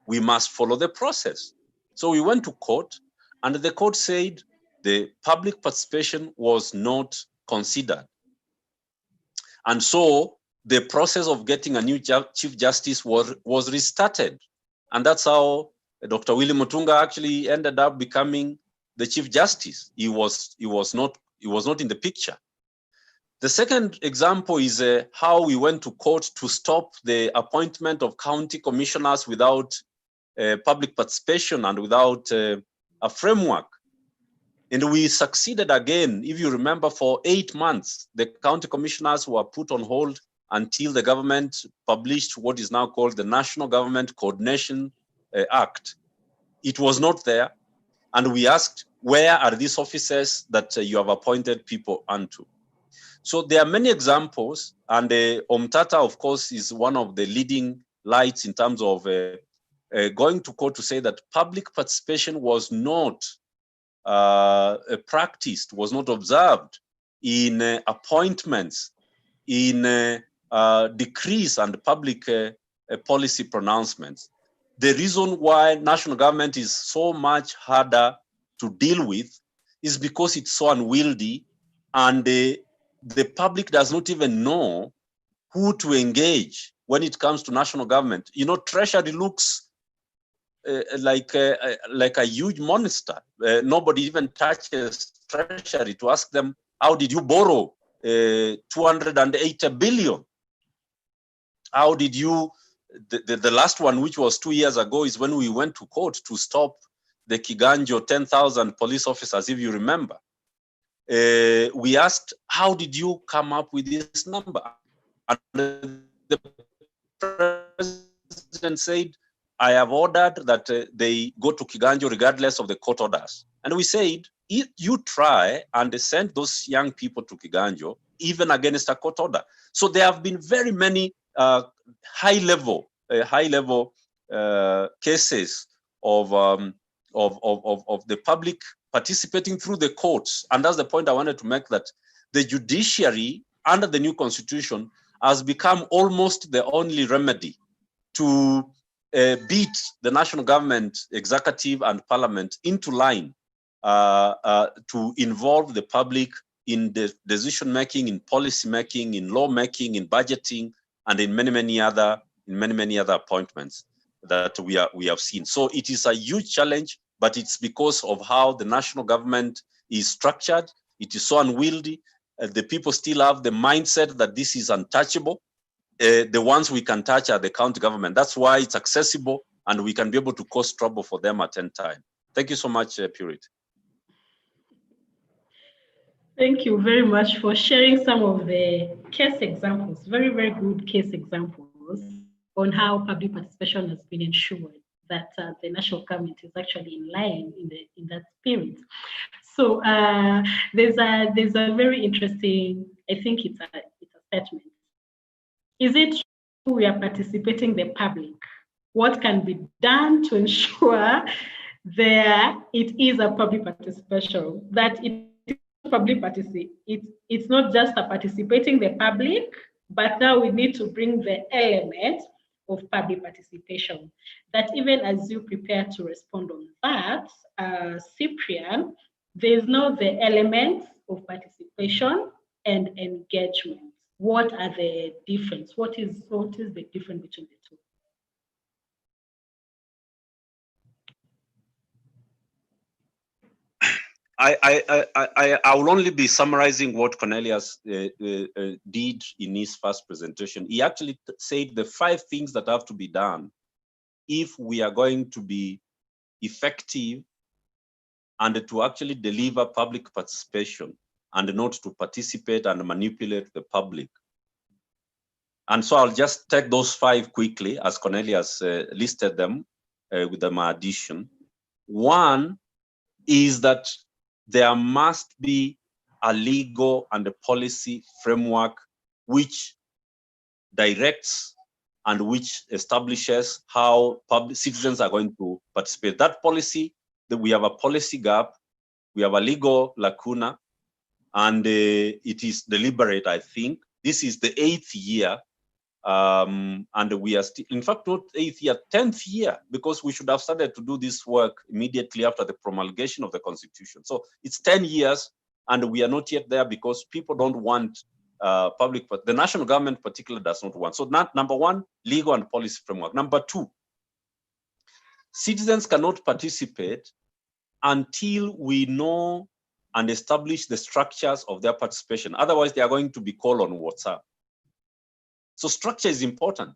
We must follow the process. So we went to court, and the court said the public participation was not considered. And so the process of getting a new Chief Justice was restarted. And that's how Dr. Willie Mutunga actually ended up becoming the Chief Justice. He was not in the picture. The second example is how we went to court to stop the appointment of county commissioners without public participation and without a framework. And we succeeded again. If you remember, for 8 months, the county commissioners were put on hold until the government published what is now called the National Government Coordination Act. It was not there. And we asked, where are these offices that you have appointed people unto? So there are many examples, and Omtata, of course, is one of the leading lights in terms of going to court to say that public participation was not practiced, was not observed in appointments, in decrees and public policy pronouncements. The reason why national government is so much harder to deal with is because it's so unwieldy, and the public does not even know who to engage when it comes to national government. You know, Treasury looks like a huge monster. Nobody even touches Treasury to ask them, how did you borrow 280 billion? How did you, the last one, which was 2 years ago, is when we went to court to stop the Kiganjo 10,000 police officers, if you remember. We asked, how did you come up with this number? And the president said, I have ordered that they go to Kiganjo regardless of the court orders. And we said, if you try and send those young people to Kiganjo, even against a court order. So there have been very many high-level cases of the public participating through the courts. And that's the point I wanted to make, that the judiciary under the new constitution has become almost the only remedy to beat the national government, executive and parliament into line to involve the public in the decision making, in policy making, in law making, in budgeting, and in many other appointments that we have seen. So it is a huge challenge, but it's because of how the national government is structured. It is so unwieldy. The people still have the mindset that this is untouchable. The ones we can touch are the county government. That's why it's accessible, and we can be able to cause trouble for them at any time. Thank you so much, Purity. Thank you very much for sharing some of the case examples, very, very good case examples on how public participation has been ensured that the national government is actually in line in that spirit. So there's a very interesting, I think it's a statement. Is it true we are participating the public? What can be done to ensure it is a public participation, that it is public participation? It's not just a participating the public, but now we need to bring the element of public participation. That even as you prepare to respond on that, Cyprian, there's now the elements of participation and engagement. What are the difference? What is the difference between the two? I will only be summarizing what Cornelius did in his first presentation. He actually said the 5 things that have to be done if we are going to be effective and to actually deliver public participation and not to participate and manipulate the public. And so I'll just take those 5 quickly as Cornelius listed them with my addition. One is that there must be a legal and a policy framework which directs and which establishes how public citizens are going to participate. That policy, that we have a policy gap, we have a legal lacuna, and it is deliberate, I think. This is the 8th year, and we are still, in fact, not 8th year, 10th year, because we should have started to do this work immediately after the promulgation of the Constitution. So it's 10 years, and we are not yet there because people don't want but the national government particularly does not want. So number one, legal and policy framework. Number two, citizens cannot participate until we know and establish the structures of their participation. Otherwise, they are going to be called on WhatsApp. So structure is important.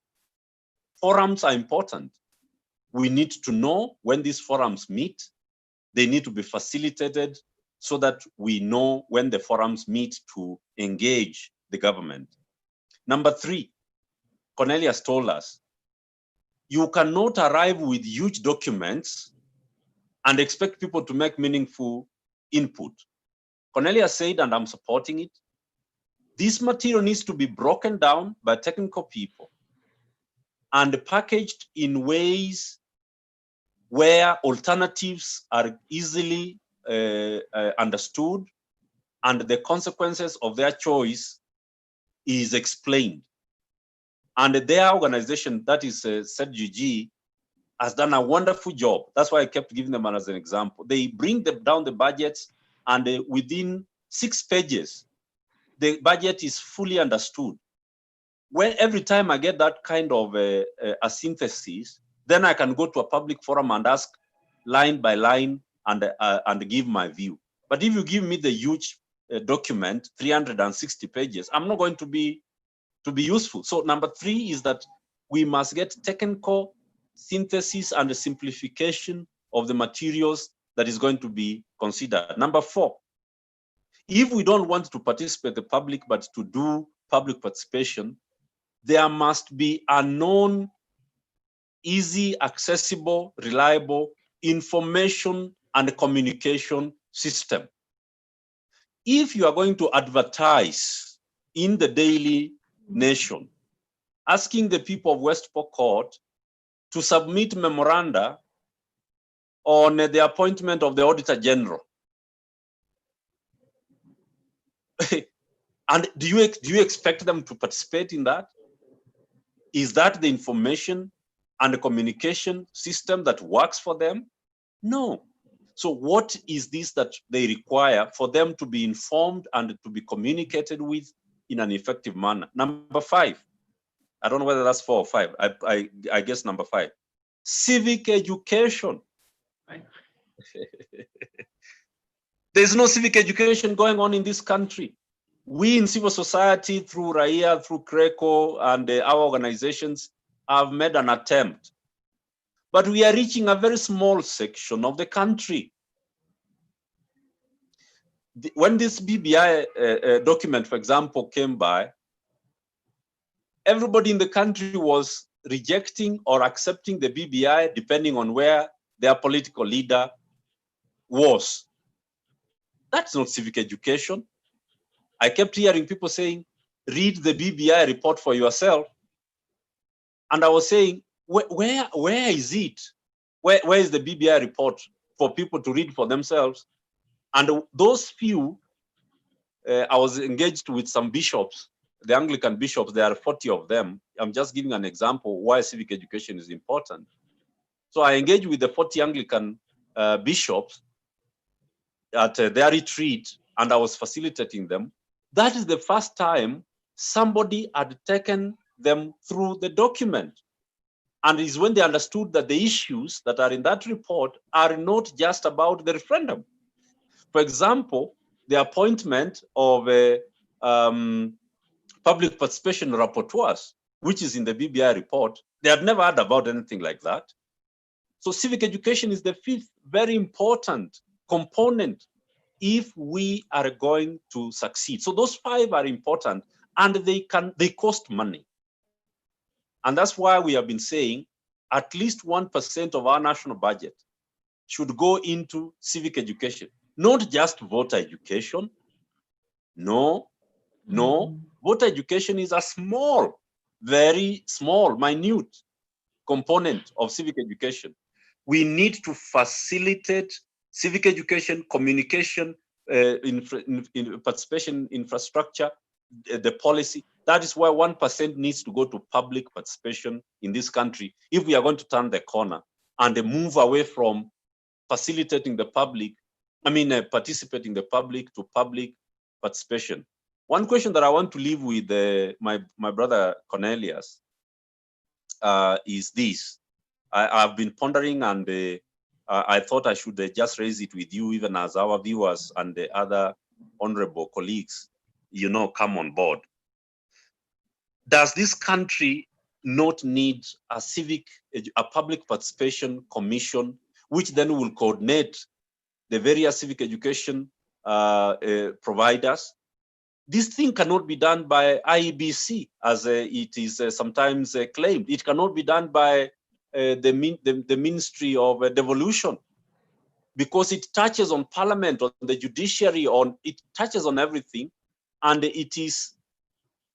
Forums are important. We need to know when these forums meet. They need to be facilitated so that we know when the forums meet to engage the government. Number three, Cornelius told us, you cannot arrive with huge documents and expect people to make meaningful input. Cornelius said, and I'm supporting it, this material needs to be broken down by technical people and packaged in ways where alternatives are easily understood and the consequences of their choice is explained. And their organization, that is ZGG, has done a wonderful job. That's why I kept giving them as an example. They bring down the budgets, and within 6 pages, the budget is fully understood. When every time I get that kind of a synthesis, then I can go to a public forum and ask line by line and give my view. But if you give me the huge document, 360 pages, I'm not going to be useful. So number three is that we must get technical synthesis and the simplification of the materials that is going to be considered. Number four, if we don't want to participate the public, but to do public participation, there must be a known, easy, accessible, reliable information and communication system. If you are going to advertise in the Daily Nation, asking the people of West Pokot to submit memoranda on the appointment of the Auditor General, and do you expect them to participate in that? Is that the information and the communication system that works for them? No. So what is this that they require for them to be informed and to be communicated with in an effective manner? Number five, I don't know whether that's 4 or 5. I guess number 5, civic education. Right. There's no civic education going on in this country. We in civil society, through RAIA, through CRECO, and our organizations have made an attempt. But we are reaching a very small section of the country. When this BBI document, for example, came by, everybody in the country was rejecting or accepting the BBI depending on where their political leader was. That's not civic education. I kept hearing people saying, read the BBI report for yourself. And I was saying, where is it? Where is the BBI report for people to read for themselves? And those few, I was engaged with some bishops, the Anglican bishops, there are 40 of them. I'm just giving an example why civic education is important. So I engaged with the 40 Anglican bishops at their retreat, and I was facilitating them. That is the first time somebody had taken them through the document. And it's when they understood that the issues that are in that report are not just about the referendum. For example, the appointment of public participation rapporteurs, which is in the BBI report, they had never heard about anything like that. So civic education is the 5th very important component if we are going to succeed. So those 5 are important, and they cost money. And that's why we have been saying at least 1% of our national budget should go into civic education, not just voter education. No. Voter education is a small, very small, minute component of civic education. We need to facilitate civic education, communication, in participation infrastructure, the policy. That is why 1% needs to go to public participation in this country if we are going to turn the corner and move away from facilitating the public, participating the public to public participation. One question that I want to leave with my brother Cornelius is this. I've been pondering, and I thought I should just raise it with you, even as our viewers and the other honorable colleagues, come on board. Does this country not need a public participation commission, which then will coordinate the various civic education providers? This thing cannot be done by IEBC, as it is sometimes claimed. It cannot be done by the Ministry of Devolution, because it touches on Parliament, on the judiciary, it touches on everything, and it is,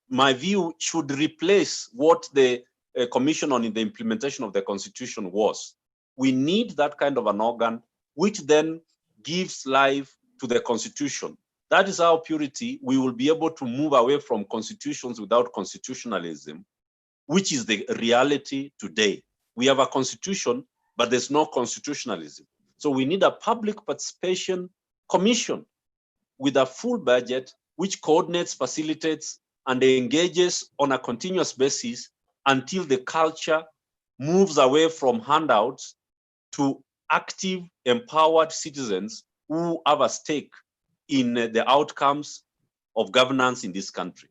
my view, should replace what the Commission on the Implementation of the Constitution was. We need that kind of an organ, which then gives life to the Constitution. That is our purity. We will be able to move away from constitutions without constitutionalism, which is the reality today. We have a constitution, but there's no constitutionalism. So we need a public participation commission with a full budget, which coordinates, facilitates, and engages on a continuous basis until the culture moves away from handouts to active, empowered citizens who have a stake in the outcomes of governance in this country.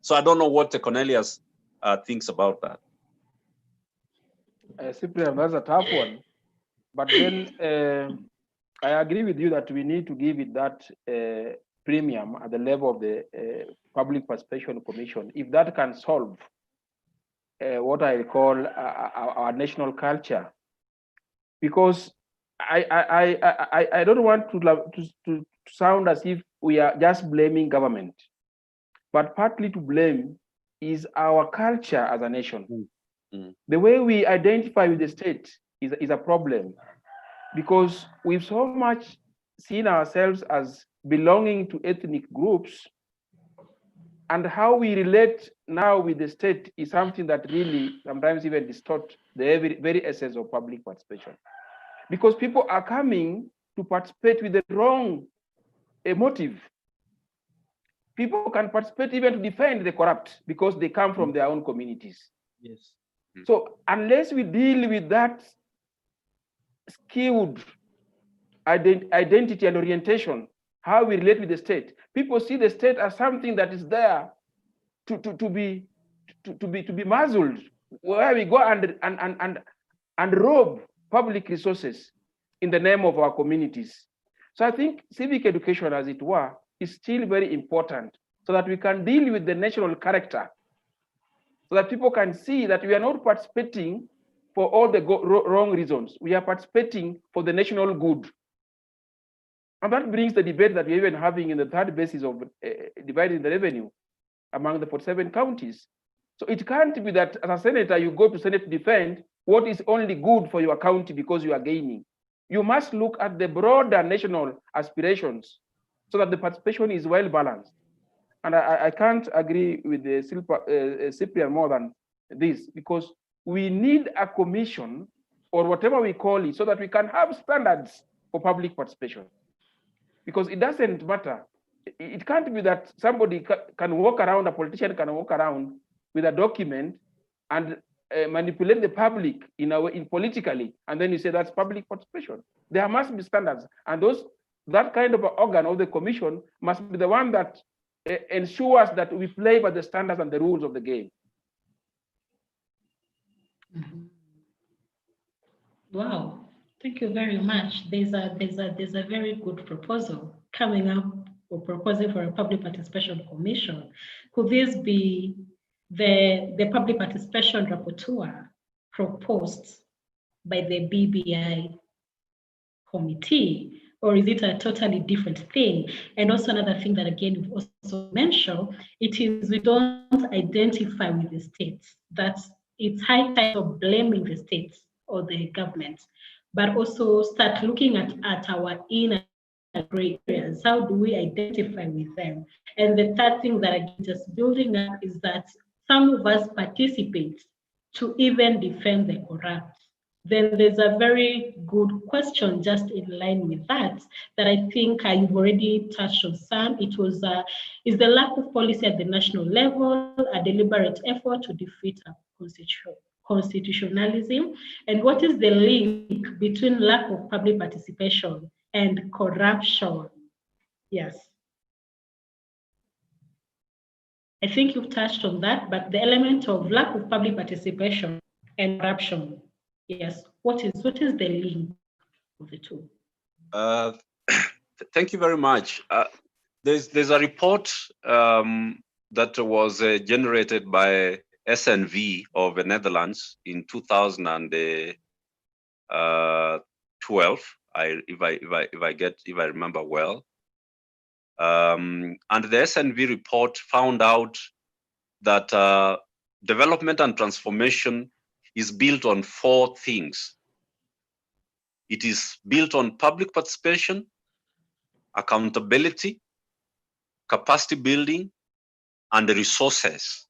So I don't know what Cornelius thinks about that. Cyprian, that's a tough one. But then I agree with you that we need to give it that premium at the level of the Public Participation Commission, if that can solve what I call our national culture. Because I don't want to sound as if we are just blaming government, but partly to blame is our culture as a nation. The way we identify with the state is a problem, because we've so much seen ourselves as belonging to ethnic groups, and how we relate now with the state is something that really sometimes even distort the very essence of public participation. Because people are coming to participate with the wrong motive. People can participate even to defend the corrupt because they come from their own communities. Yes. So unless we deal with that skewed identity and orientation, how we relate with the state, people see the state as something that is there to be muzzled, where we go and rob public resources in the name of our communities. So I think civic education, as it were, is still very important, so that we can deal with the national character, so that people can see that we are not participating for all the wrong reasons. We are participating for the national good. And that brings the debate that we're even having in the third basis of dividing the revenue among the 47 counties. So it can't be that as a senator, you go to Senate to defend what is only good for your county because you are gaining. You must look at the broader national aspirations so that the participation is well balanced. And I can't agree with the Cyprian more than this, because we need a commission or whatever we call it so that we can have standards for public participation. Because it doesn't matter. It can't be that somebody can walk around, a politician can walk around with a document and manipulate the public in politically, and then you say that's public participation. There must be standards, and that kind of organ of the commission must be the one that ensures that we play by the standards and the rules of the game. Wow, thank you very much. There's a very good proposal coming up, or proposing for a public participation commission. Could this be the public participation rapporteur proposed by the BBI committee, or is it a totally different thing? And also another thing that again we've also mentioned, it is we don't identify with the states. That's it's high time of blaming the states or the government, but also start looking at our inner gray areas. How do we identify with them? And the third thing that I'm just building up is that some of us participate to even defend the corrupt. then there's a very good question just in line with that I think you've already touched on some. It was, is the lack of policy at the national level a deliberate effort to defeat a constitutionalism? And what is the link between lack of public participation and corruption? Yes. I think you've touched on that, but the element of lack of public participation and corruption, yes, what is the link of the two? Thank you very much. There's a report that was generated by SNV of the Netherlands in 2012. If I remember well. And the SNV report found out that development and transformation is built on 4 things. It is built on public participation, accountability, capacity building, and the resources.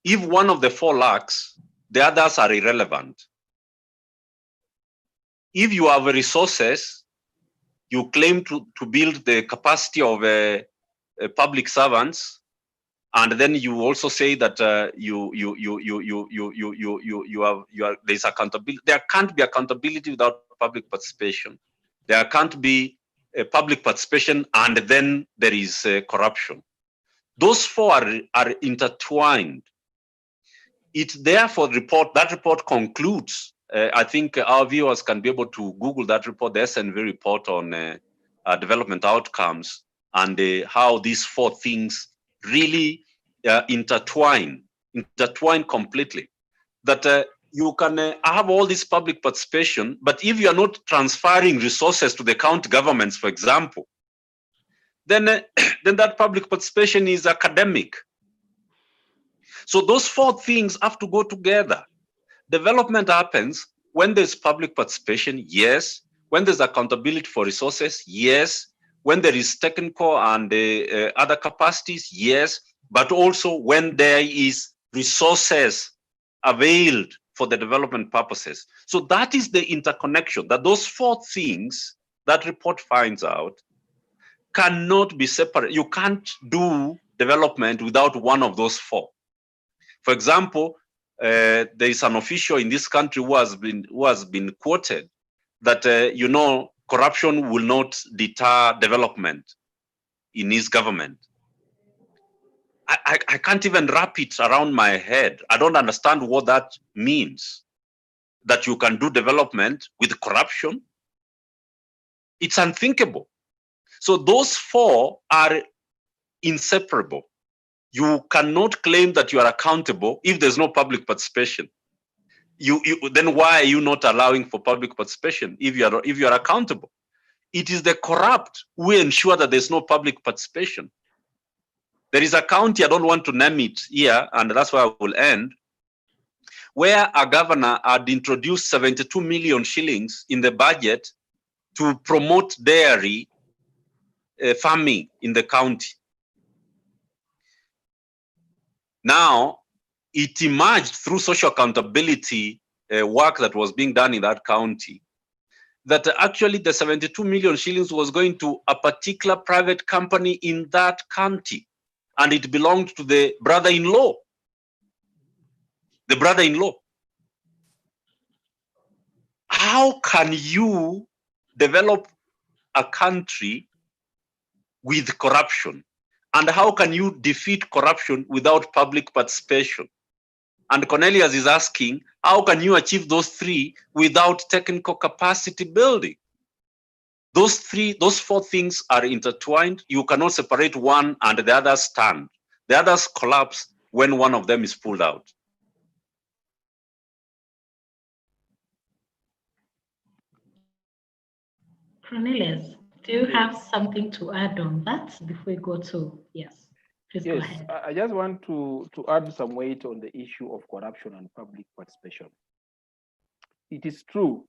If one of the 4 lacks, the others are irrelevant. If you have resources, you claim to build the capacity of public servants, and then you also say that there's accountability. There can't be accountability without public participation. There can't be public participation and then there is corruption. Those 4 are intertwined. It therefore that report concludes. I think our viewers can be able to Google that report, the SNV report on development outcomes, and how these 4 things really intertwine completely. That you can have all this public participation, but if you are not transferring resources to the county governments, for example, then that public participation is academic. So those 4 things have to go together. Development happens when there's public participation, yes. When there's accountability for resources, yes. When there is technical and other capacities, yes. But also when there is resources availed for the development purposes. So that is the interconnection, that those 4 things that report finds out cannot be separate. You can't do development without one of those 4. For example, there is an official in this country who has been quoted that corruption will not deter development in his government. I can't even wrap it around my head. I don't understand what that means, that you can do development with corruption. It's unthinkable. So those 4 are inseparable. You cannot claim that you are accountable if there's no public participation. Then why are you not allowing for public participation if you are accountable? It is the corrupt who ensure that there's no public participation. There is a county, I don't want to name it here, and that's where I will end, where a governor had introduced 72 million shillings in the budget to promote dairy farming in the county. Now, it emerged through social accountability work that was being done in that county, that actually the 72 million shillings was going to a particular private company in that county, and it belonged to the brother-in-law. The brother-in-law. How can you develop a country with corruption? And how can you defeat corruption without public participation? And Cornelius is asking, how can you achieve those 3 without technical capacity building? Those 4 things are intertwined. You cannot separate one and the others stand. The others collapse when one of them is pulled out. Cornelius, do you have something to add on that before we go to, yes, please go ahead. I just want to add some weight on the issue of corruption and public participation. It is true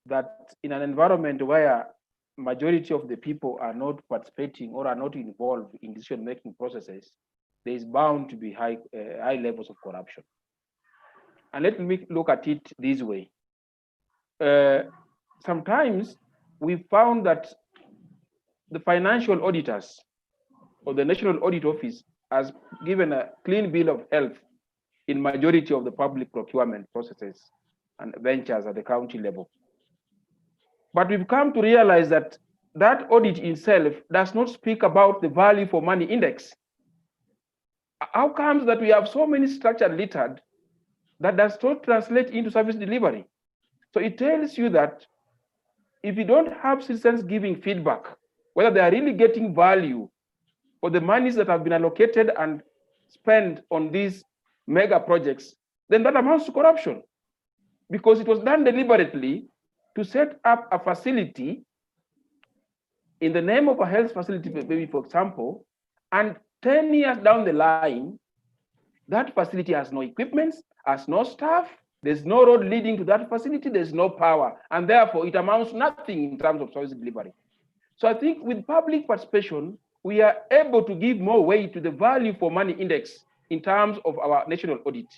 that in an environment where majority of the people are not participating or are not involved in decision-making processes, there is bound to be high levels of corruption. And let me look at it this way. Sometimes we found that the financial auditors or the National Audit Office has given a clean bill of health in majority of the public procurement processes and ventures at the county level. But we've come to realize that that audit itself does not speak about the value for money index. How comes that we have so many structured littered that does not translate into service delivery? So it tells you that if you don't have citizens giving feedback, whether they are really getting value for the monies that have been allocated and spent on these mega projects, then that amounts to corruption, because it was done deliberately to set up a facility in the name of a health facility, maybe for example, and 10 years down the line, that facility has no equipment, has no staff, there's no road leading to that facility, there's no power, and therefore it amounts to nothing in terms of service delivery. So I think with public participation, we are able to give more weight to the value for money index in terms of our national audit.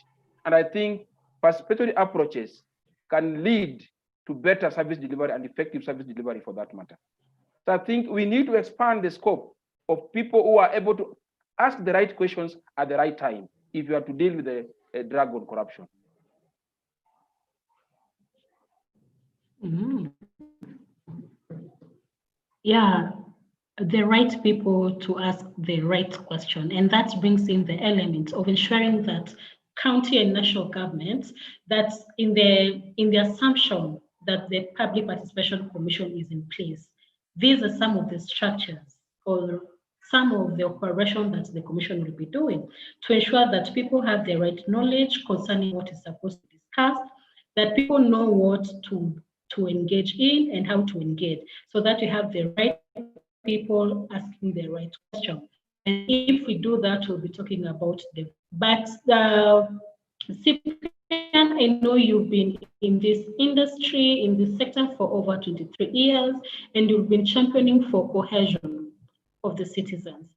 And I think participatory approaches can lead to better service delivery and effective service delivery for that matter. So I think we need to expand the scope of people who are able to ask the right questions at the right time if you are to deal with the drag on corruption. Mm-hmm. Yeah, the right people to ask the right question. And that brings in the element of ensuring that county and national governments, that in the assumption that the Public Participation Commission is in place, these are some of the structures or some of the operation that the commission will be doing to ensure that people have the right knowledge concerning what is supposed to be discussed, that people know what to engage in and how to engage, so that you have the right people asking the right question. And if we do that, we'll be talking about the, but Cyprian, I know you've been in this industry, in this sector for over 23 years, and you've been championing for cohesion of the citizens.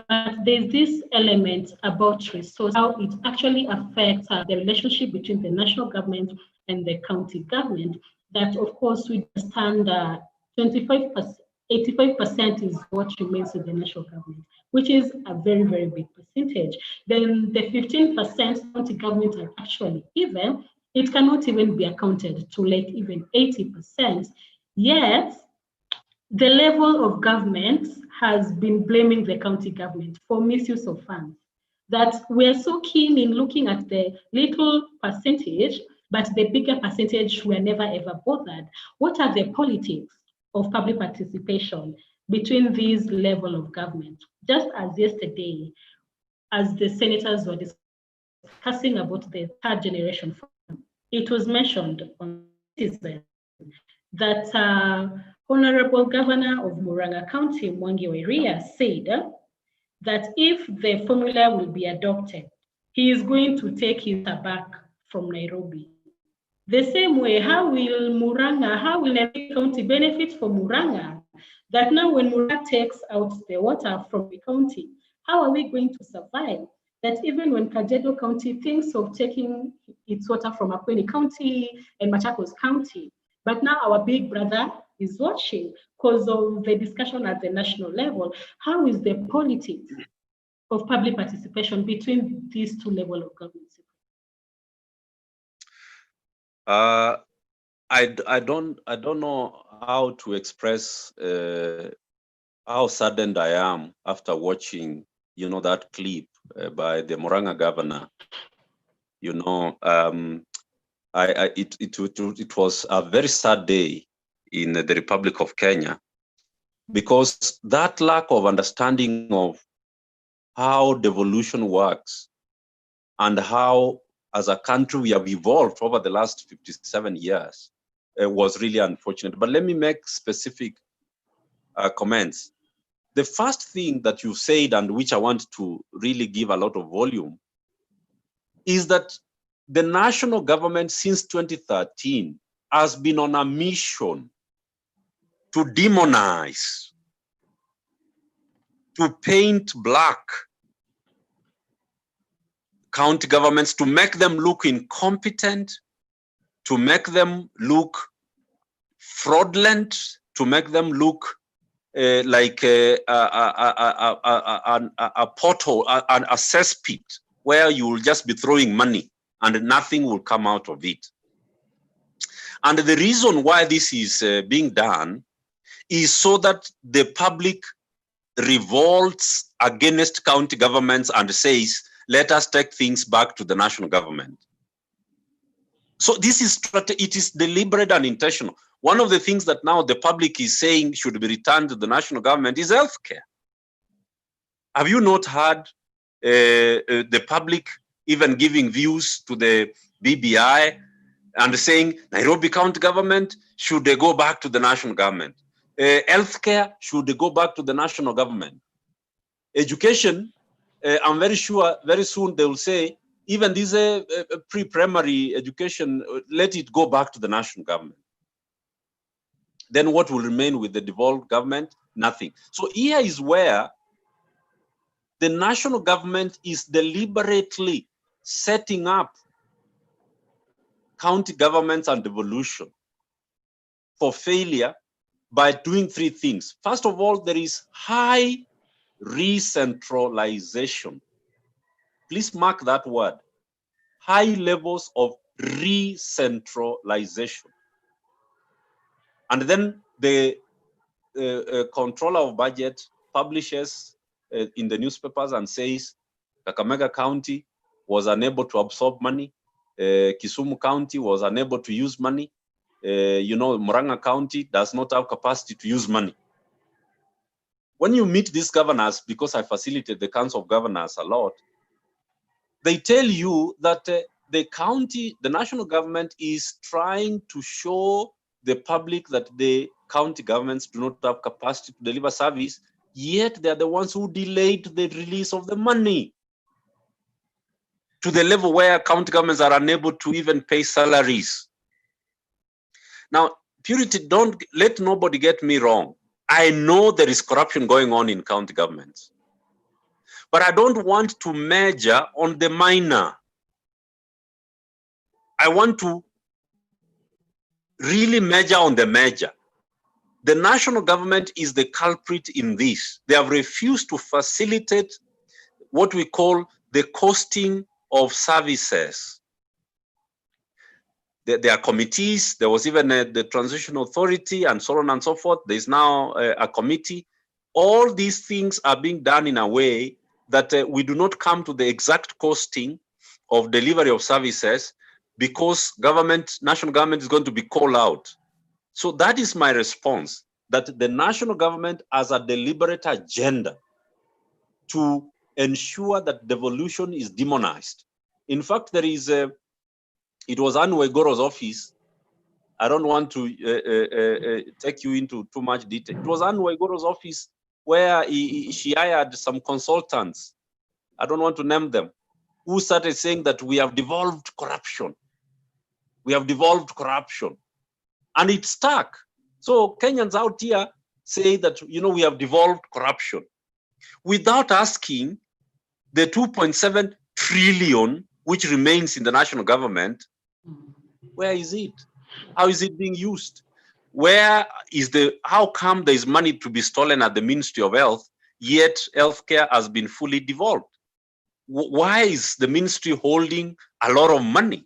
But there's this element about resource, how it actually affects the relationship between the national government and the county government, that of course we understand 25%, 85% is what remains with the national government, which is a very, very big percentage. Then the 15% county government are actually even, it cannot even be accounted to like even 80%. Yet, the level of government has been blaming the county government for misuse of funds. That we're so keen in looking at the little percentage, but the bigger percentage we're never ever bothered. What are the politics of public participation between these level of government? Just as yesterday, as the senators were discussing about the third generation fund, it was mentioned on Citizen that Honorable Governor of Murang'a County, Mwangi Wairia, said that if the formula will be adopted, he is going to take his back from Nairobi. The same way, how will Nairobi County benefit from Murang'a? That now when Murang'a takes out the water from the county, how are we going to survive? That even when Kajiado County thinks of taking its water from Makueni County and Machakos County, but now our big brother is watching because of the discussion at the national level. How is the politics of public participation between these two levels of government? I don't know how to express how saddened I am after watching, that clip by the Murang'a governor. It was a very sad day in the Republic of Kenya, because that lack of understanding of how devolution works and how, as a country, we have evolved over the last 57 years was really unfortunate. But let me make specific comments. The first thing that you said, and which I want to really give a lot of volume, is that the national government since 2013 has been on a mission to demonize, to paint black county governments, to make them look incompetent, to make them look fraudulent, to make them look like a pothole, a cesspit, where you will just be throwing money and nothing will come out of it. And the reason why this is being done is so that the public revolts against county governments and says, let us take things back to the national government. So this is, it is deliberate and intentional. One of the things that now the public is saying should be returned to the national government is healthcare. Have you not heard the public even giving views to the BBI and saying Nairobi county government should they go back to the national government? Healthcare should they go back to the national government? Education, I'm very sure very soon they will say even this pre-primary education, let it go back to the national government. Then what will remain with the devolved government? Nothing. So here is where the national government is deliberately setting up county governments and devolution for failure by doing three things. First of all, there is high re-centralization. Please mark that word. High levels of re-centralization. And then the controller of budget publishes in the newspapers and says Kakamega County was unable to absorb money. Kisumu County was unable to use money. Murang'a County does not have capacity to use money. When you meet these governors, because I facilitate the Council of Governors a lot, they tell you that the national government is trying to show the public that the county governments do not have capacity to deliver service, yet they're the ones who delayed the release of the money to the level where county governments are unable to even pay salaries. Now, Purity, don't let nobody get me wrong. I know there is corruption going on in county governments, but I don't want to measure on the minor. I want to really measure on the major. The national government is the culprit in this. They have refused to facilitate what we call the costing of services. There are committees. There was even the Transition Authority and so on and so forth. There is now a committee. All these things are being done in a way that we do not come to the exact costing of delivery of services, because national government is going to be called out. So that is my response, that the national government has a deliberate agenda to ensure that devolution is demonized. In fact, there is it was Anne Waigoro's office. I don't want to take you into too much detail. It was Anne Waigoro's office where she hired some consultants, I don't want to name them, who started saying that we have devolved corruption. We have devolved corruption. And it stuck. So Kenyans out here say that, we have devolved corruption without asking the 2.7 trillion which remains in the national government. Where is it? How is it being used? How come there is money to be stolen at the Ministry of Health, yet healthcare has been fully devolved? Why is the ministry holding a lot of money,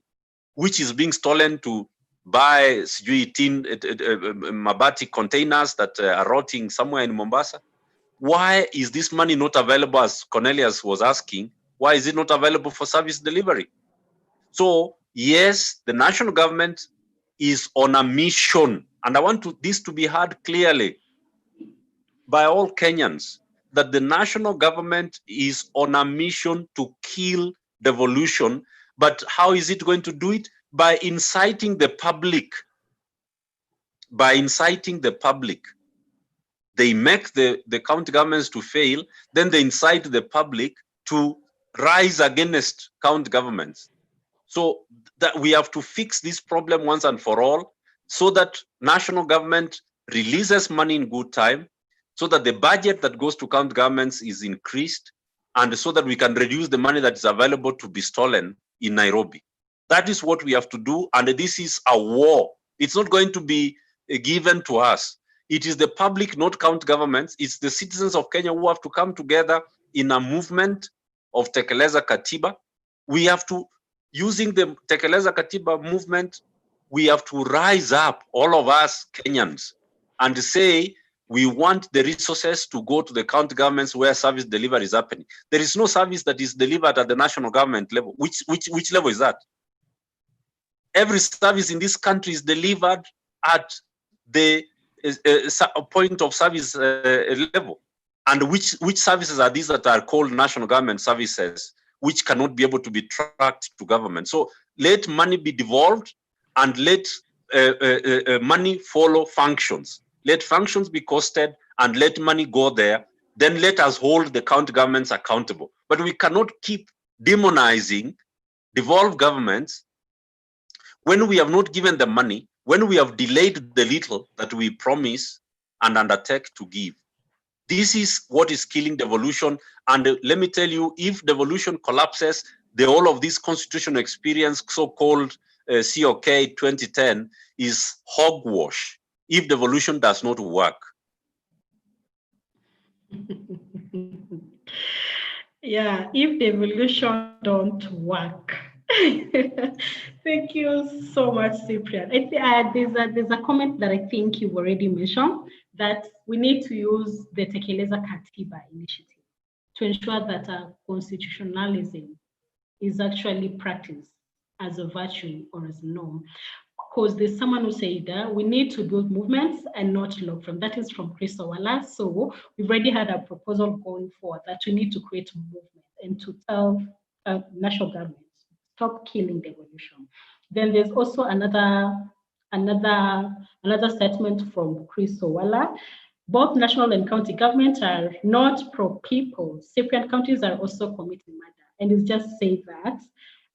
which is being stolen to buy mabati containers that are rotting somewhere in Mombasa? Why is this money not available, as Cornelius was asking? Why is it not available for service delivery? So yes, the national government is on a mission, and I want this to be heard clearly by all Kenyans, that the national government is on a mission to kill devolution. But how is it going to do it? By inciting the public. By inciting the public. They make the county governments to fail, then they incite the public to rise against county governments. So that we have to fix this problem once and for all, so that national government releases money in good time, so that the budget that goes to county governments is increased, and so that we can reduce the money that is available to be stolen in Nairobi. That is what we have to do, and this is a war. It's not going to be given to us. It is the public, not county governments. It's the citizens of Kenya who have to come together in a movement of Tekeleza Katiba. We have to, using the Tekeleza Katiba movement, we have to rise up, all of us Kenyans, and say we want the resources to go to the county governments where service delivery is happening. There is no service that is delivered at the national government level. Which level is that? Every service in this country is delivered at the point of service level. And which services are these that are called national government services, which cannot be able to be tracked to government? So let money be devolved, and let money follow functions. Let functions be costed, and let money go there. Then let us hold the county governments accountable. But we cannot keep demonizing devolved governments when we have not given them money, when we have delayed the little that we promise and undertake to give. This is what is killing devolution. And let me tell you, if devolution collapses, the whole of this constitutional experience, so-called COK 2010, is hogwash if devolution does not work. Yeah, if devolution don't work. Thank you so much, Cyprian. There's a comment that I think you've already mentioned, that we need to use the Tekeleza Katiba initiative to ensure that constitutionalism is actually practiced as a virtue or as a norm. Because there's someone who said that we need to build movements and not log from. That is from Chris Owala. So we've already had a proposal going forward that we need to create a movement and to tell national governments, stop killing devolution. Then there's also another statement from Chris Owala. Both national and county governments are not pro-people. Cyprian counties are also committing murder. And it's just say that.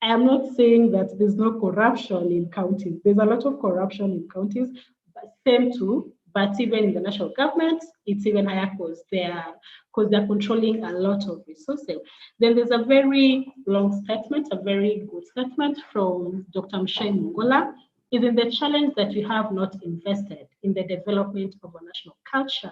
I am not saying that there's no corruption in counties. There's a lot of corruption in counties, but same too. But even in the national government, it's even higher because they're controlling a lot of resources. Then there's a very long statement, a very good statement from Dr. Mshai Mungola. Is in the challenge that we have not invested in the development of a national culture,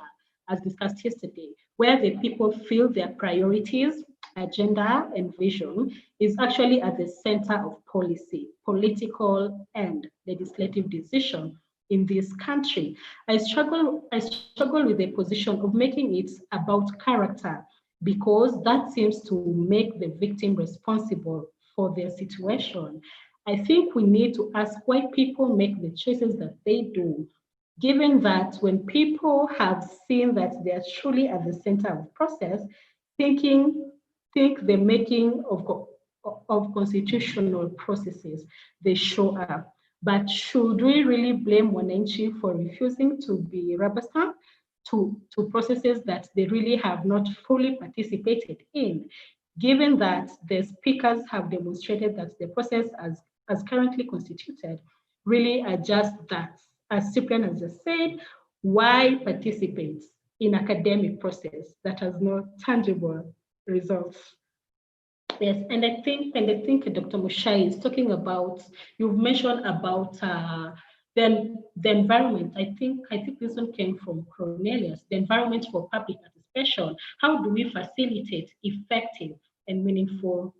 as discussed yesterday, where the people feel their priorities, agenda, and vision is actually at the center of policy, political, and legislative decision in this country. I struggle with the position of making it about character, because that seems to make the victim responsible for their situation. I think we need to ask why people make the choices that they do, given that when people have seen that they are truly at the center of the process, think the making of constitutional processes, they show up. But should we really blame Wananchi for refusing to be rubber stamped to processes that they really have not fully participated in, given that the speakers have demonstrated that the process as currently constituted really are just that, as Cyprian has just said, why participate in academic process that has no tangible results? Yes, and I think Dr. Mushai is talking about, you've mentioned about the environment. I think this one came from Cornelius, the environment for public participation. How do we facilitate effective and meaningful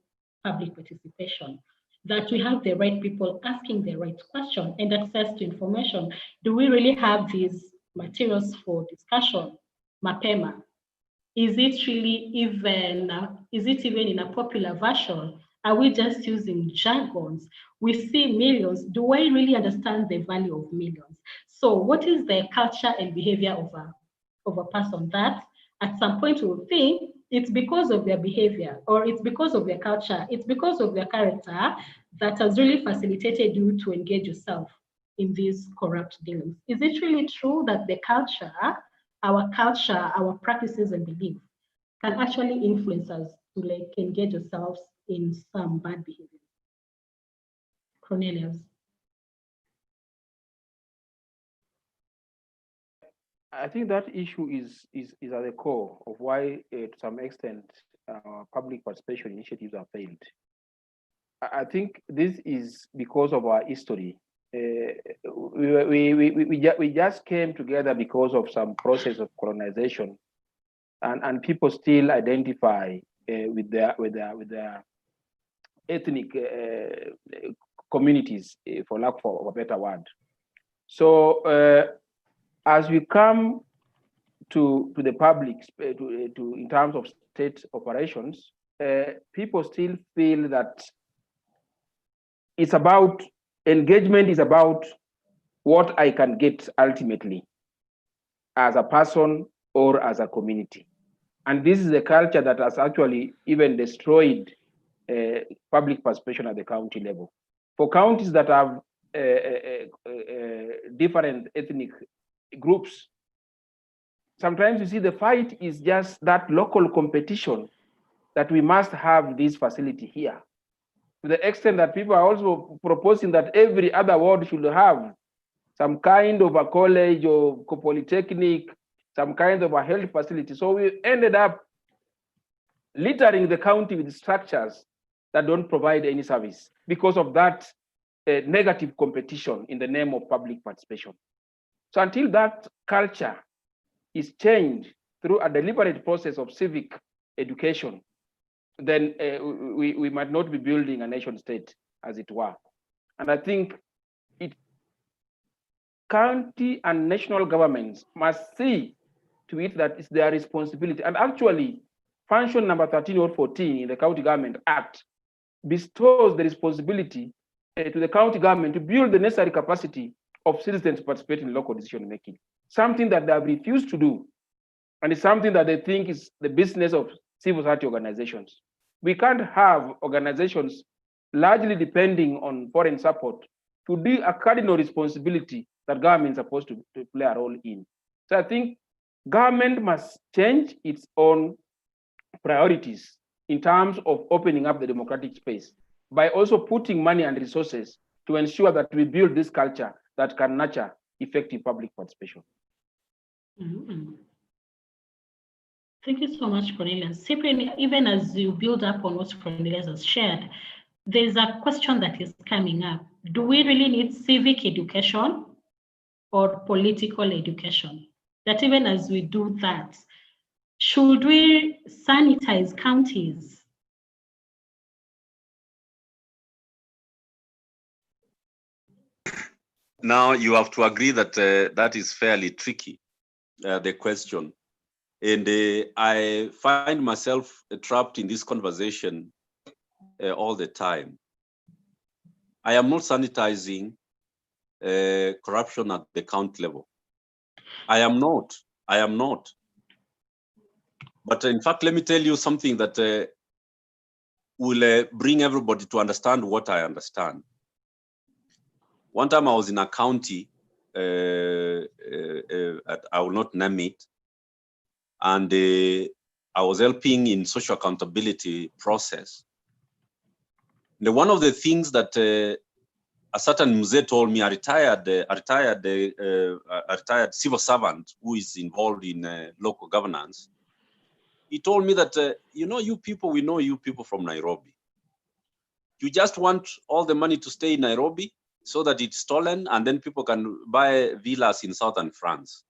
public participation? That we have the right people asking the right question and access to information. Do we really have these materials for discussion, mapema? Is it really even, in a popular version? Are we just using jargons? We see millions. Do I really understand the value of millions? So what is the culture and behavior of a person that at some point will think it's because of their behavior, or it's because of their culture, it's because of their character that has really facilitated you to engage yourself in these corrupt dealings? Is it really true that the culture, our practices and beliefs can actually influence us to engage ourselves in some bad behavior? Cornelius. I think that issue is at the core of why, to some extent, public participation initiatives have failed. I think this is because of our history. We just came together because of some process of colonization, and people still identify with their ethnic communities, for lack of a better word. So as we come to the public, in terms of state operations, people still feel that it's about engagement, is about what I can get ultimately as a person or as a community. And this is a culture that has actually even destroyed public participation at the county level. For counties that have different ethnic groups, sometimes you see the fight is just that local competition, that we must have this facility here. To the extent that people are also proposing that every other ward should have some kind of a college or polytechnic, some kind of a health facility. So we ended up littering the county with structures that don't provide any service because of that negative competition in the name of public participation. So until that culture is changed through a deliberate process of civic education, then we might not be building a nation state, as it were. And I think county and national governments must see to it that it's their responsibility. And actually, function number 13 or 14 in the County Government Act bestows the responsibility to the county government to build the necessary capacity of citizens to participate in local decision making, something that they have refused to do. And it's something that they think is the business of civil society organizations. We can't have organizations largely depending on foreign support to do a cardinal responsibility that government is supposed to play a role in. So I think government must change its own priorities in terms of opening up the democratic space by also putting money and resources to ensure that we build this culture that can nurture effective public participation. Mm-hmm. Thank you so much, Cornelius. Cyprian, even as you build up on what Cornelius has shared, there's a question that is coming up. Do we really need civic education or political education? That even as we do that, should we sanitize counties? Now you have to agree that that is fairly tricky, the question. And I find myself trapped in this conversation all the time. I am not sanitizing corruption at the county level. I am not. But in fact, let me tell you something that will bring everybody to understand what I understand. One time I was in a county, I will not name it, and I was helping in social accountability process. And one of the things that a certain mzee told me, a retired civil servant who is involved in local governance, he told me that, you know, we know you people from Nairobi. You just want all the money to stay in Nairobi so that it's stolen and then people can buy villas in southern France.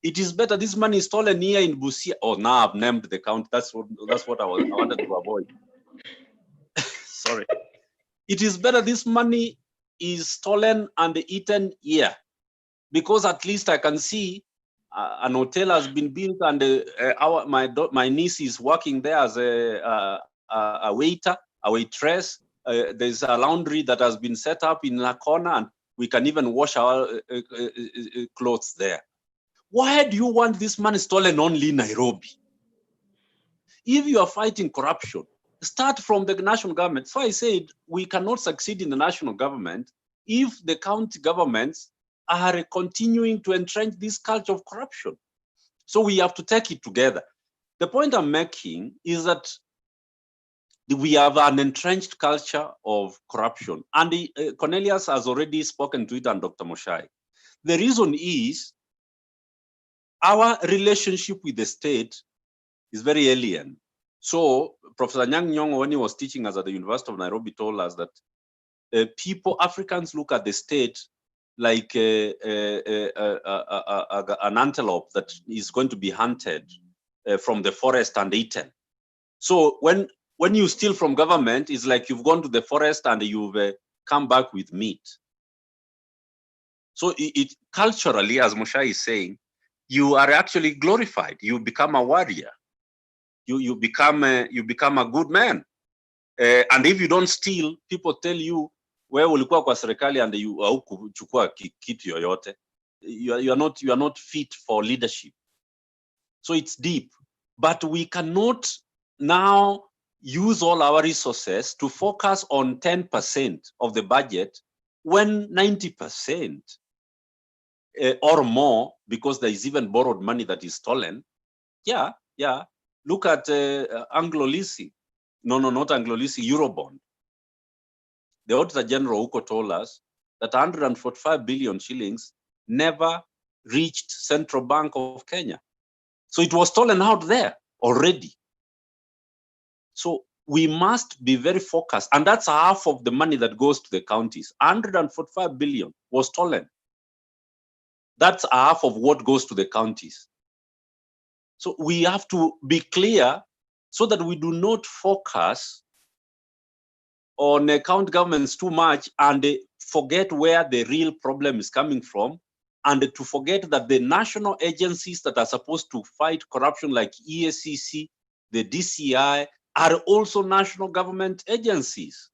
It is better this money is stolen here in Busia. Oh, now I've named the county. That's what I wanted to avoid. Sorry. It is better this money is stolen and eaten here, because at least I can see an hotel has been built and my niece is working there as a waiter, a waitress. There's a laundry that has been set up in a corner, and we can even wash our clothes there. Why do you want this money stolen only in Nairobi? If you are fighting corruption, start from the national government. So I said we cannot succeed in the national government if the county governments are continuing to entrench this culture of corruption. So we have to take it together. The point I'm making is that we have an entrenched culture of corruption. And Cornelius has already spoken to it, and Dr. Moshai. The reason is our relationship with the state Is very alien. So Professor Nyang' Nyong'o, when he was teaching us at the University of Nairobi, told us that Africans look at the state like an antelope that is going to be hunted from the forest and eaten. So when you steal from government, it's like you've gone to the forest and you've come back with meat. So it culturally, as Moshe is saying, you are actually glorified. You become a warrior. You become a good man. And if you don't steal, people tell you, wewe ulikuwa kwa serikali and you haukuchukua kitu yoyote. You are not fit for leadership. So it's deep. But we cannot now use all our resources to focus on 10% of the budget when 90% or more, because there is even borrowed money that is stolen. Yeah. Look at Anglo-leasing. No, not Anglo-leasing, Eurobond. The Auditor General Uko told us that 145 billion shillings never reached Central Bank of Kenya. So it was stolen out there already. So we must be very focused. And that's half of the money that goes to the counties. 145 billion was stolen. That's half of what goes to the counties. So we have to be clear so that we do not focus on county governments too much and forget where the real problem is coming from, and to forget that the national agencies that are supposed to fight corruption like EACC, the DCI, are also national government agencies.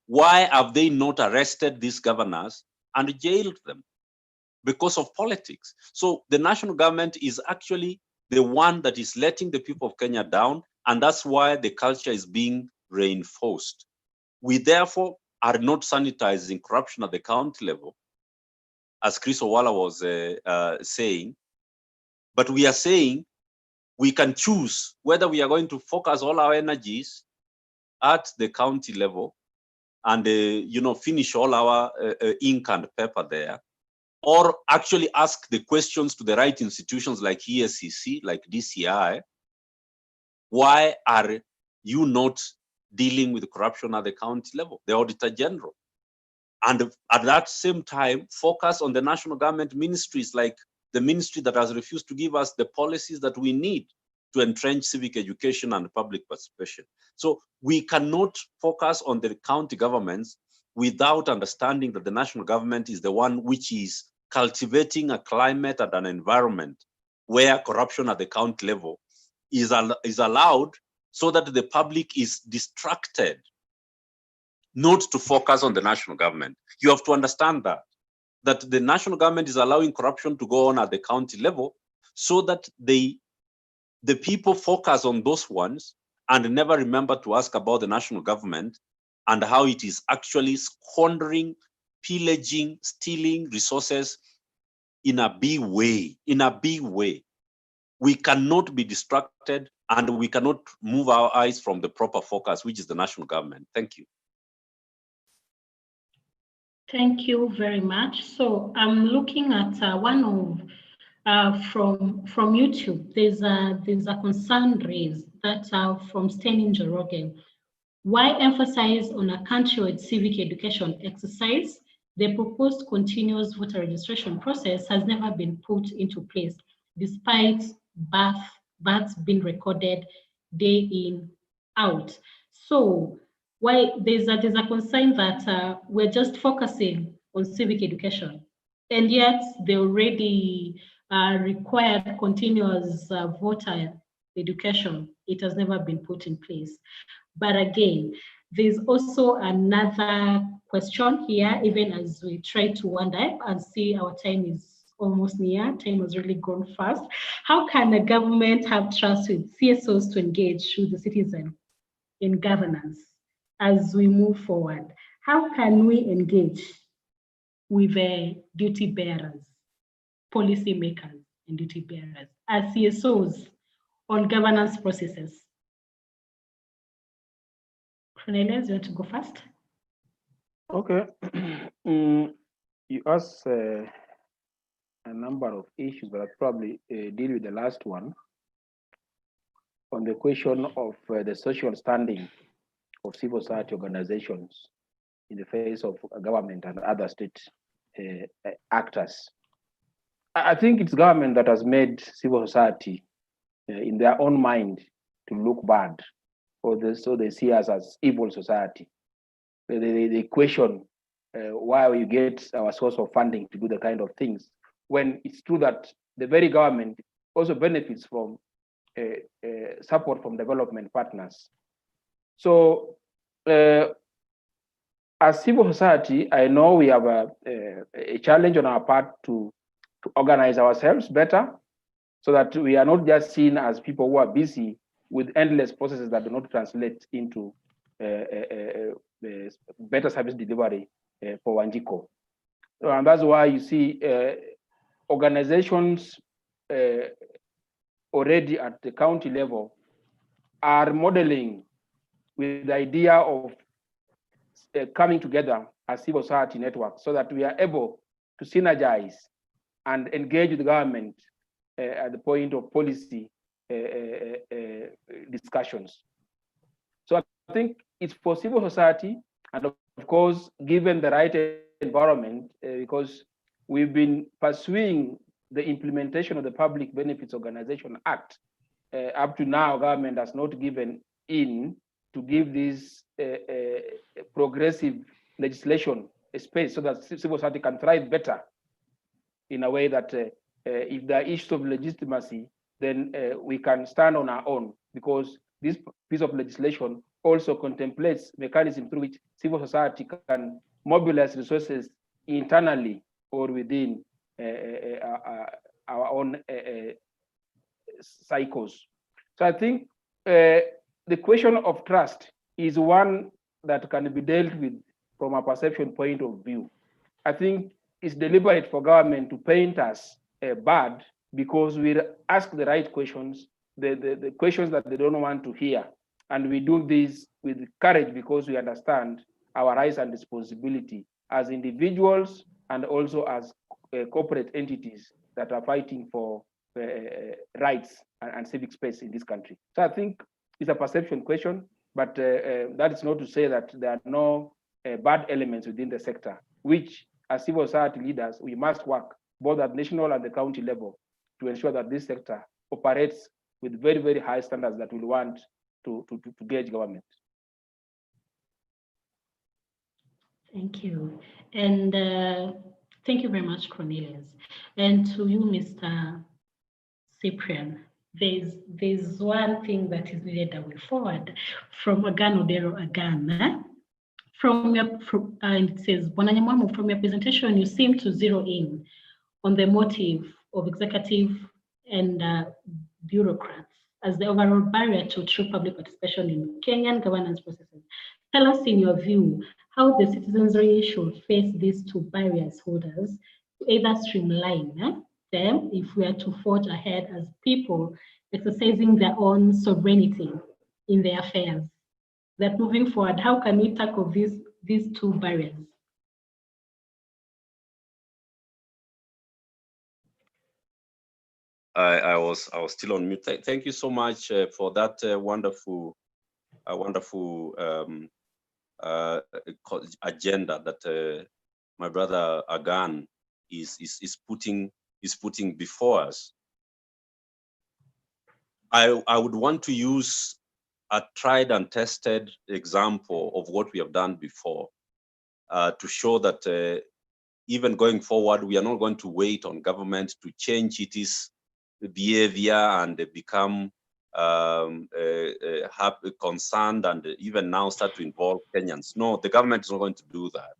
Why have they not arrested these governors and jailed them? Because of politics. So the national government is actually the one that is letting the people of Kenya down, and that's why the culture is being reinforced. We therefore are not sanitizing corruption at the county level, as Chris Owala was saying, but we are saying we can choose whether we are going to focus all our energies at the county level and finish all our ink and paper there, or actually ask the questions to the right institutions like EACC, like DCI. Why are you not dealing with corruption at the county level, the Auditor General? And at that same time, focus on the national government ministries, like the ministry that has refused to give us the policies that we need to entrench civic education and public participation. So we cannot focus on the county governments without understanding that the national government is the one which is cultivating a climate and an environment where corruption at the county level is allowed, so that the public is distracted not to focus on the national government. You have to understand that the national government is allowing corruption to go on at the county level, so that the people focus on those ones and never remember to ask about the national government and how it is actually squandering, pillaging, stealing resources in a big way, We cannot be distracted, and we cannot move our eyes from the proper focus, which is the national government. Thank you. Thank you very much. So I'm looking at one of from YouTube. There's a concern raised that from Stenin Jorogen. Why emphasize on a countrywide civic education exercise? The proposed continuous voter registration process has never been put into place, despite births being recorded day in, out. So why there's a concern that we're just focusing on civic education, and yet they already required continuous voter education. It has never been put in place. But again, there's also another question here, even as we try to wind up and see our time is almost near. Time has really gone fast. How can a government have trust with CSOs to engage with the citizen in governance as we move forward? How can we engage with the duty bearers, policy makers and duty bearers as CSOs on governance processes? Cornelius, you want to go first? Okay. You asked a number of issues, but I'll probably deal with the last one. on the question of the social standing of civil society organizations in the face of government and other state actors. I think it's government that has made civil society in their own mind to look bad, so they see us as evil society. They question why we get our source of funding to do the kind of things, when it's true that the very government also benefits from support from development partners. So as civil society, I know we have a challenge on our part to organize ourselves better, so that we are not just seen as people who are busy with endless processes that do not translate into better service delivery for Wanjiko. And that's why you see organizations already at the county level are modeling with the idea of coming together as civil society networks, so that we are able to synergize and engage with the government at the point of policy discussions. So I think it's for civil society, and of course, given the right environment, because we've been pursuing the implementation of the Public Benefits Organization Act. Up to now, government has not given in to give this progressive legislation a space, so that civil society can thrive better, in a way that if there are issues of legitimacy, then we can stand on our own, because this piece of legislation also contemplates mechanisms through which civil society can mobilize resources internally or within our own cycles. So I think the question of trust is one that can be dealt with from a perception point of view. I think it's deliberate for government to paint us bad because we ask the right questions, the questions that they don't want to hear. And we do this with courage because we understand our rights and responsibility as individuals and also as corporate entities that are fighting for rights and civic space in this country. So I think it's a perception question, but that is not to say that there are no bad elements within the sector, which as civil society leaders, we must work both at national and the county level to ensure that this sector operates with very, very high standards that we want to gauge government. Thank you. And thank you very much, Cornelius. And to you, Mr. Cyprian, there's one thing that is needed that we forward from Agan Odero Agan. And it says, Bonanyamwamu, from your presentation, you seem to zero in on the motive of executive and bureaucrats as the overall barrier to true public participation in Kenyan governance processes. Tell us, in your view, how the citizenry should face these two barriers holders to either streamline them if we are to forge ahead as people exercising their own sovereignty in their affairs. That moving forward, how can we tackle these two barriers? I was still on mute. Thank you so much for that wonderful agenda that my brother Agan is putting before us. I would want to use a tried and tested example of what we have done before to show that even going forward, we are not going to wait on government to change its behavior and become concerned and even now start to involve Kenyans. No, the government is not going to do that.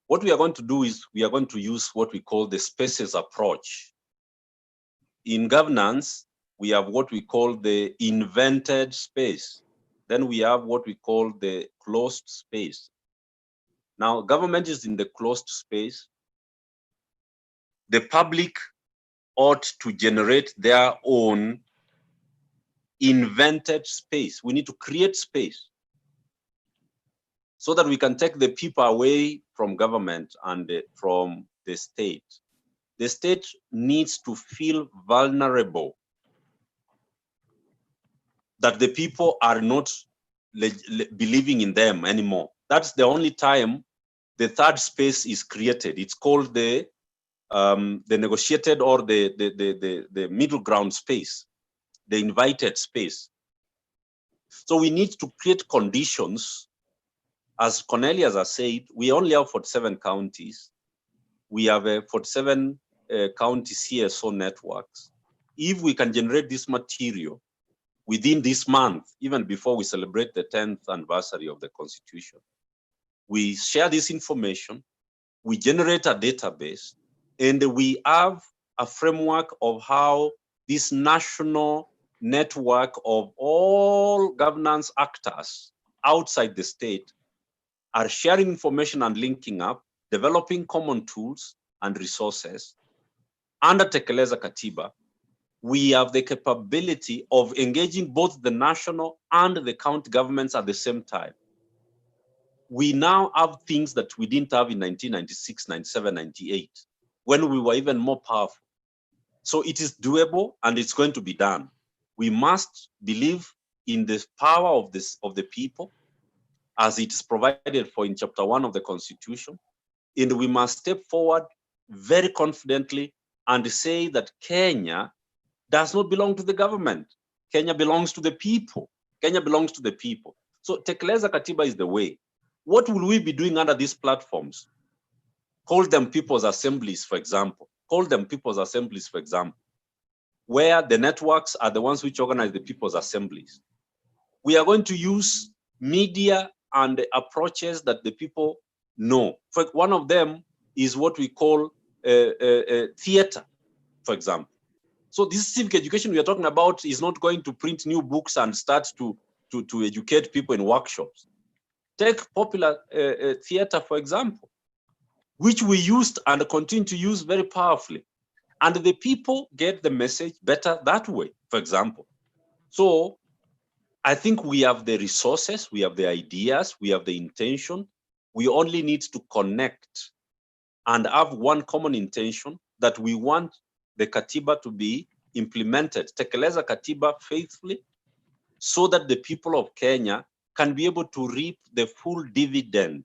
What we are going to do is we are going to use what we call the spaces approach. In governance, we have what we call the invented space. Then we have what we call the closed space. Now, government is in the closed space. The public ought to generate their own invented space. We need to create space so that we can take the people away from government and from the state. The state needs to feel vulnerable that the people are not believing in them anymore. That's the only time the third space is created. It's called the negotiated or the middle ground space, the invited space. So we need to create conditions. As Cornelius has said, we only have 47 counties. We have 47 county CSO networks. If we can generate this material within this month, even before we celebrate the 10th anniversary of the Constitution, we share this information, we generate a database, and we have a framework of how this national network of all governance actors outside the state are sharing information and linking up, developing common tools and resources. Under Tekeleza Katiba, we have the capability of engaging both the national and the county governments at the same time. We now have things that we didn't have in 1996, 97, 98, when we were even more powerful. So it is doable and it's going to be done. We must believe in the power of the people as it is provided for in Chapter 1 of the Constitution. And we must step forward very confidently and say that Kenya does not belong to the government. Kenya belongs to the people. Kenya belongs to the people. So Tekeleza Katiba is the way. What will we be doing under these platforms? Call them people's assemblies, for example. Call them people's assemblies, for example, where the networks are the ones which organize the people's assemblies. We are going to use media and approaches that the people know. For one of them is what we call theater, for example. So this civic education we are talking about is not going to print new books and start to educate people in workshops. Take popular theater, for example, which we used and continue to use very powerfully. And the people get the message better that way, for example. So I think we have the resources, we have the ideas, we have the intention. We only need to connect and have one common intention that we want the Katiba to be implemented, Tekeleza Katiba faithfully, so that the people of Kenya can be able to reap the full dividend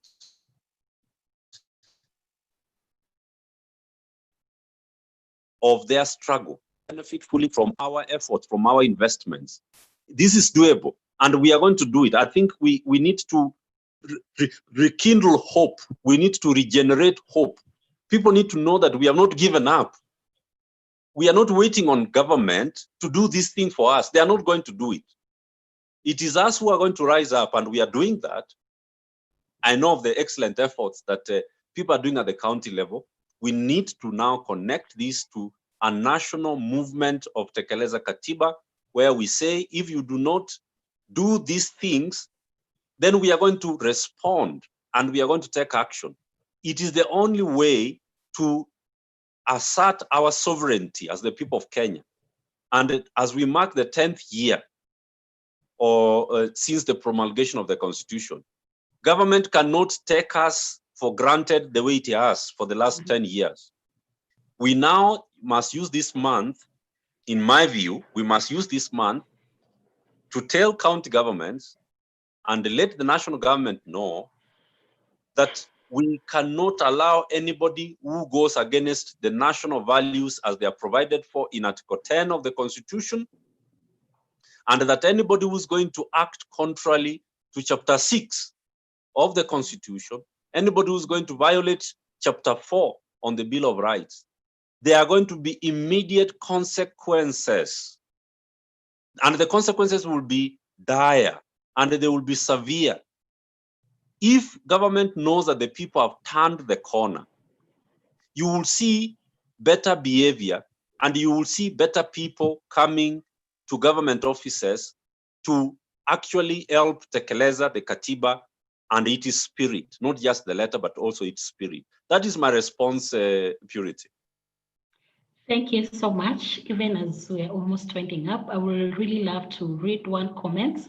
of their struggle, benefit fully from our efforts, from our investments. This is doable, and we are going to do it. I think we need to rekindle hope. We need to regenerate hope. People need to know that we have not given up. We are not waiting on government to do this thing for us. They are not going to do it. It is us who are going to rise up, and we are doing that. I know of the excellent efforts that people are doing at the county level. We need to now connect this to a national movement of Tekeleza Katiba, where we say, if you do not do these things, then we are going to respond and we are going to take action. It is the only way to assert our sovereignty as the people of Kenya. And as we mark the 10th year or since the promulgation of the Constitution, government cannot take us for granted the way it has for the last 10 years. We now must use this month, in my view, we must use this month to tell county governments and let the national government know that we cannot allow anybody who goes against the national values as they are provided for in Article 10 of the Constitution, and that anybody who is going to act contrary to Chapter 6 of the Constitution, anybody who is going to violate Chapter 4 on the Bill of Rights, there are going to be immediate consequences. And the consequences will be dire and they will be severe. If government knows that the people have turned the corner, you will see better behavior and you will see better people coming to government offices to actually help Tekeleza the Katiba and its spirit, not just the letter, but also its spirit. That is my response, Purity. Thank you so much. Even as we're almost winding up, I would really love to read one comment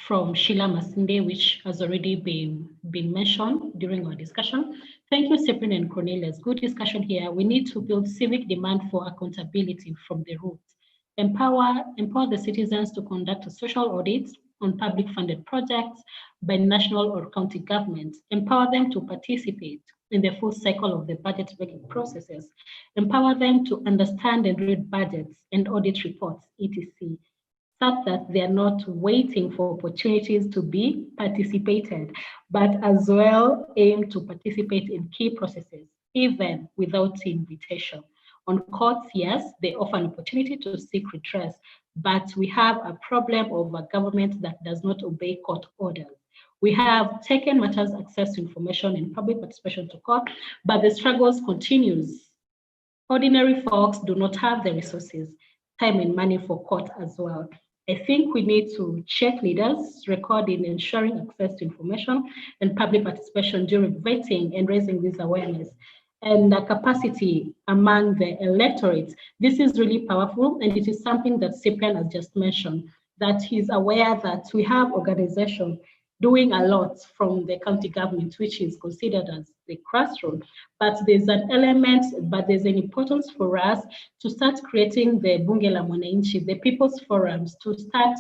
from Sheila Masinde, which has already been mentioned during our discussion. Thank you, Cyprian and Cornelius. Good discussion here. We need to build civic demand for accountability from the roots. empower the citizens to conduct social audits on public funded projects by national or county governments, empower them to participate in the full cycle of the budget making processes, empower them to understand and read budgets and audit reports, etc., such that they are not waiting for opportunities to be participated, but as well aim to participate in key processes, even without invitation. On courts, yes, they offer an opportunity to seek redress, but we have a problem of a government that does not obey court orders. We have taken matters access to information and public participation to court, but the struggles continues. Ordinary folks do not have the resources, time and money for court as well. I think we need to check leaders' record in ensuring access to information and public participation during vetting and raising this awareness and the capacity among the electorate. This is really powerful, and it is something that Cyprian has just mentioned, that he's aware that we have organizations doing a lot from the county government, which is considered as the grassroots. But there's an element, but there's an importance for us to start creating the Bunge la Mwananchi, the people's forums, to start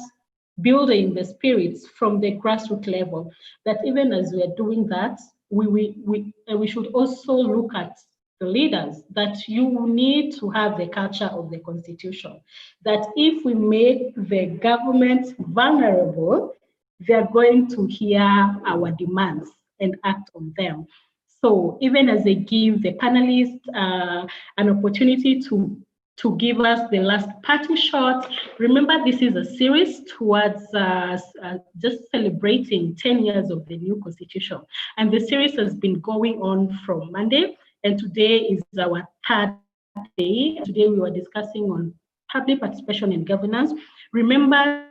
building the spirits from the grassroots level. That even as we are doing that, we should also look at the leaders, that you need to have the culture of the constitution. That if we make the government vulnerable, they're going to hear our demands and act on them. So even as they give the panelists an opportunity to give us the last parting shot, remember this is a series towards just celebrating 10 years of the new constitution. And the series has been going on from Monday, and today is our third day. Today we were discussing on public participation and governance. Remember,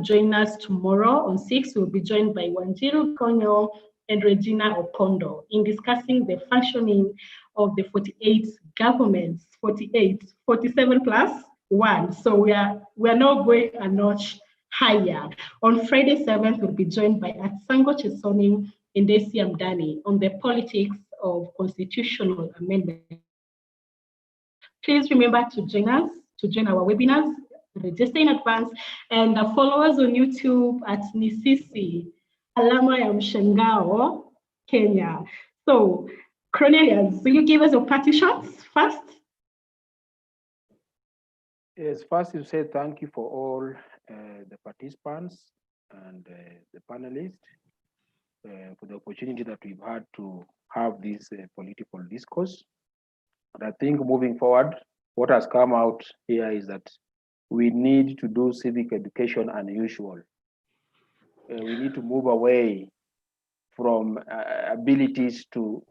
join us tomorrow on 6. We'll be joined by Wanjiru Konyo and Regina Opondo in discussing the functioning of the 48 governments, 47 plus 1. So we are now going a notch higher. On Friday 7th, we'll be joined by Atsango Chesoni and Desi Amdani on the politics of constitutional amendment. Please remember to join us, to join our webinars, register in advance, and follow us on YouTube at Nisisi, Alama ya Mshangao, Kenya. So, Cornelius, will you give us your party shots first? Yes, first to say thank you for all the participants and the panelists for the opportunity that we've had to have this political discourse. And I think moving forward, what has come out here is that we need to do civic education unusual. We need to move away from abilities to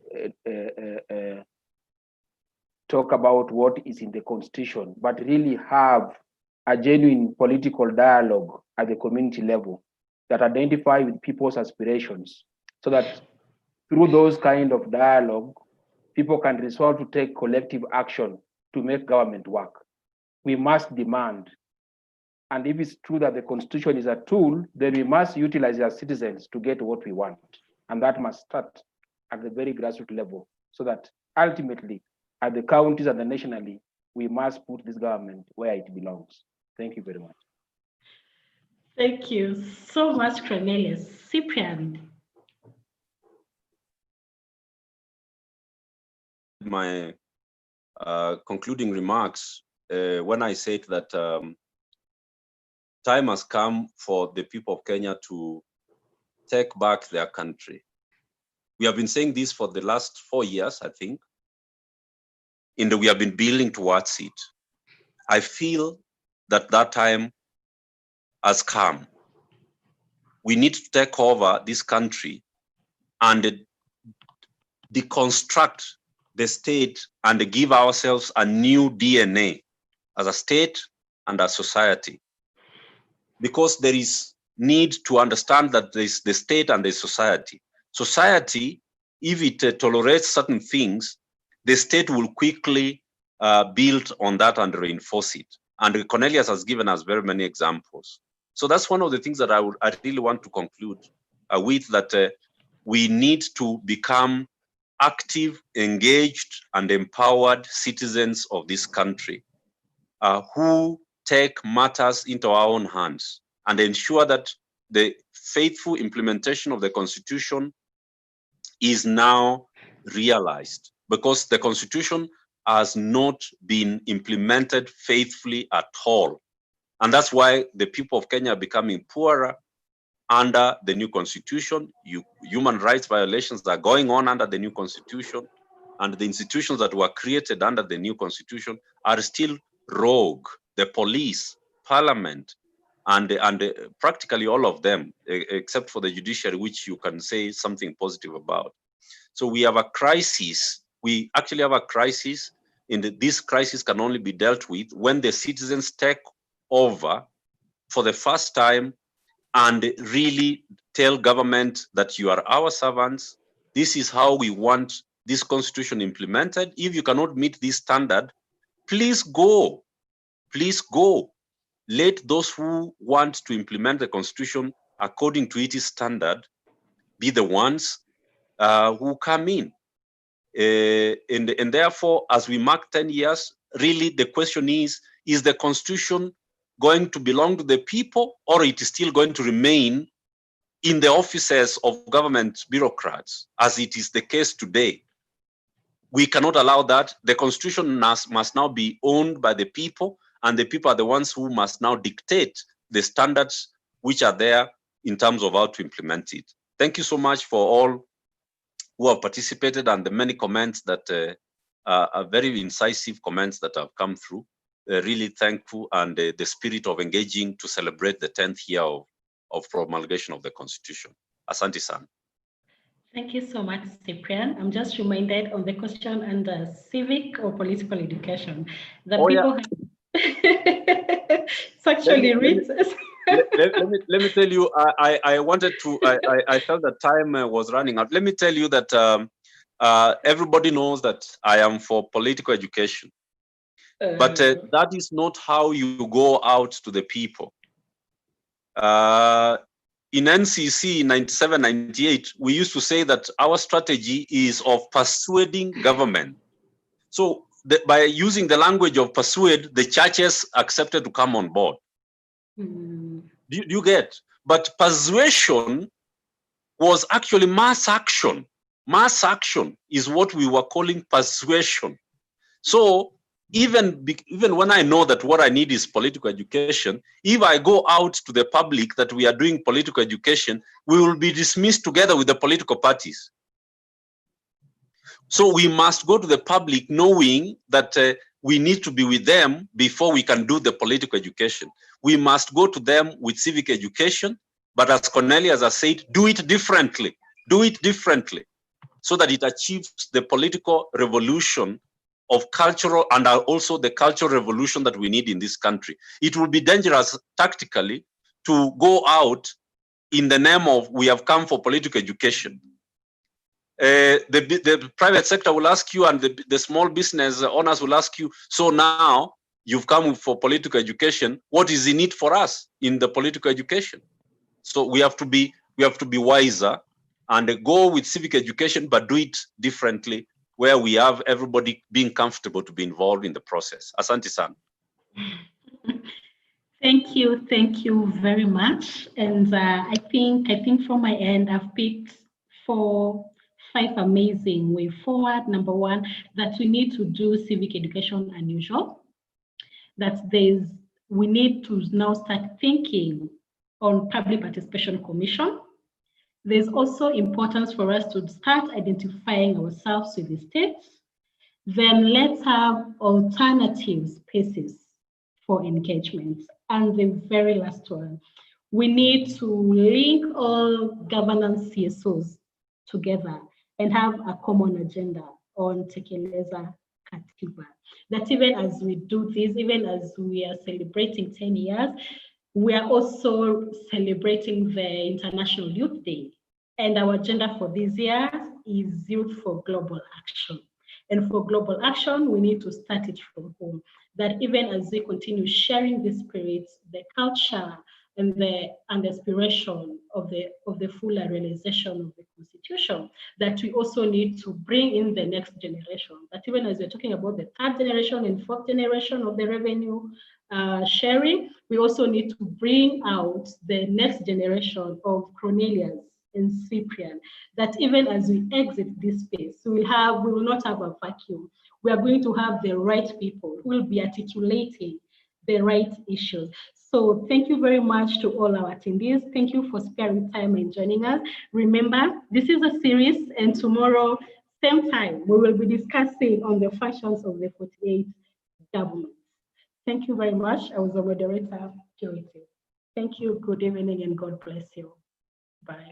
talk about what is in the constitution, but really have a genuine political dialogue at the community level that identify with people's aspirations, so that through those kind of dialogue, people can resolve to take collective action to make government work. We must demand. And if it's true that the constitution is a tool, then we must utilize it as citizens to get what we want. And that must start at the very grassroots level, so that ultimately at the counties and the nationally, we must put this government where it belongs. Thank you very much. Thank you so much, Cornelius. Cyprian. My concluding remarks when I said that time has come for the people of Kenya to take back their country. We have been saying this for the last 4 years, I think, and we have been building towards it. I feel that that time has come. We need to take over this country and deconstruct the state and give ourselves a new DNA as a state and a society. Because there is need to understand that there is the state and the society. Society, if it tolerates certain things, the state will quickly build on that and reinforce it. And Cornelius has given us very many examples. So that's one of the things that I really want to conclude with, that we need to become active, engaged, and empowered citizens of this country who take matters into our own hands and ensure that the faithful implementation of the Constitution is now realized, because the Constitution has not been implemented faithfully at all. And that's why the people of Kenya are becoming poorer under the new Constitution. Human rights violations are going on under the new Constitution, and the institutions that were created under the new Constitution are still rogue. The police, parliament, and practically all of them, except for the judiciary, which you can say something positive about. So we have a crisis. We actually have a crisis. This crisis can only be dealt with when the citizens take over for the first time and really tell government that you are our servants. This is how we want this Constitution implemented. If you cannot meet this standard, please go. Please go. Let those who want to implement the Constitution according to its standard be the ones who come in. And therefore, as we mark 10 years, really the question is the Constitution going to belong to the people, or it is still going to remain in the offices of government bureaucrats, as it is the case today? We cannot allow that. The Constitution must now be owned by the people, and the people are the ones who must now dictate the standards which are there in terms of how to implement it. Thank you so much for all who have participated and the many comments that are very incisive comments that have come through. Really thankful, and the spirit of engaging to celebrate the 10th year of promulgation of the Constitution. Asante sana. Thank you so much, Cyprian. I'm just reminded on the question under civic or political education that people have it's actually written. Let me tell you, I wanted to, I felt that time was running out. Let me tell you that everybody knows that I am for political education. But that is not how you go out to the people. In NCC 97-98, we used to say that our strategy is of persuading government. So by using the language of persuade, the churches accepted to come on board. Do you get? But persuasion was actually mass action. Mass action is what we were calling persuasion. So even when I know that what I need is political education, if I go out to the public that we are doing political education, we will be dismissed together with the political parties. So we must go to the public knowing that we need to be with them before we can do the political education. We must go to them with civic education, but as Cornelius has said, do it differently. Do it differently so that it achieves the political revolution of cultural and also the cultural revolution that we need in this country. It will be dangerous tactically to go out in the name of we have come for political education. The private sector will ask you, and the small business owners will ask you, so now you've come for political education, what is in it for us in the political education? So we have to be wiser and go with civic education, but do it differently, where we have everybody being comfortable to be involved in the process. Asante sana. Thank you very much. And I think from my end, I've picked 5 amazing way forward. Number one, that we need to do civic education unusual. That we need to now start thinking on public participation commission. There's also importance for us to start identifying ourselves with the states. Then let's have alternative spaces for engagement. And the very last one, we need to link all governance CSOs together and have a common agenda on Tekeleza Katiba. That even as we do this, even as we are celebrating 10 years, we are also celebrating the International Youth Day. And our agenda for this year is Youth for Global Action. And for global action, we need to start it from home. That even as we continue sharing the spirit, the culture, and the aspiration of the fuller realization of the Constitution, that we also need to bring in the next generation. That even as we're talking about the 3rd generation and 4th generation of the revenue sharing, we also need to bring out the next generation of Cornelius and Cyprian, that even as we exit this space, we will not have a vacuum. We are going to have the right people who will be articulating the right issues. So thank you very much to all our attendees. Thank you for sparing time and joining us. Remember, this is a series, and tomorrow, same time, we will be discussing on the functions of the 48 governments. Thank you very much. I was the moderator, Purity. Thank you, good evening, and God bless you. Bye.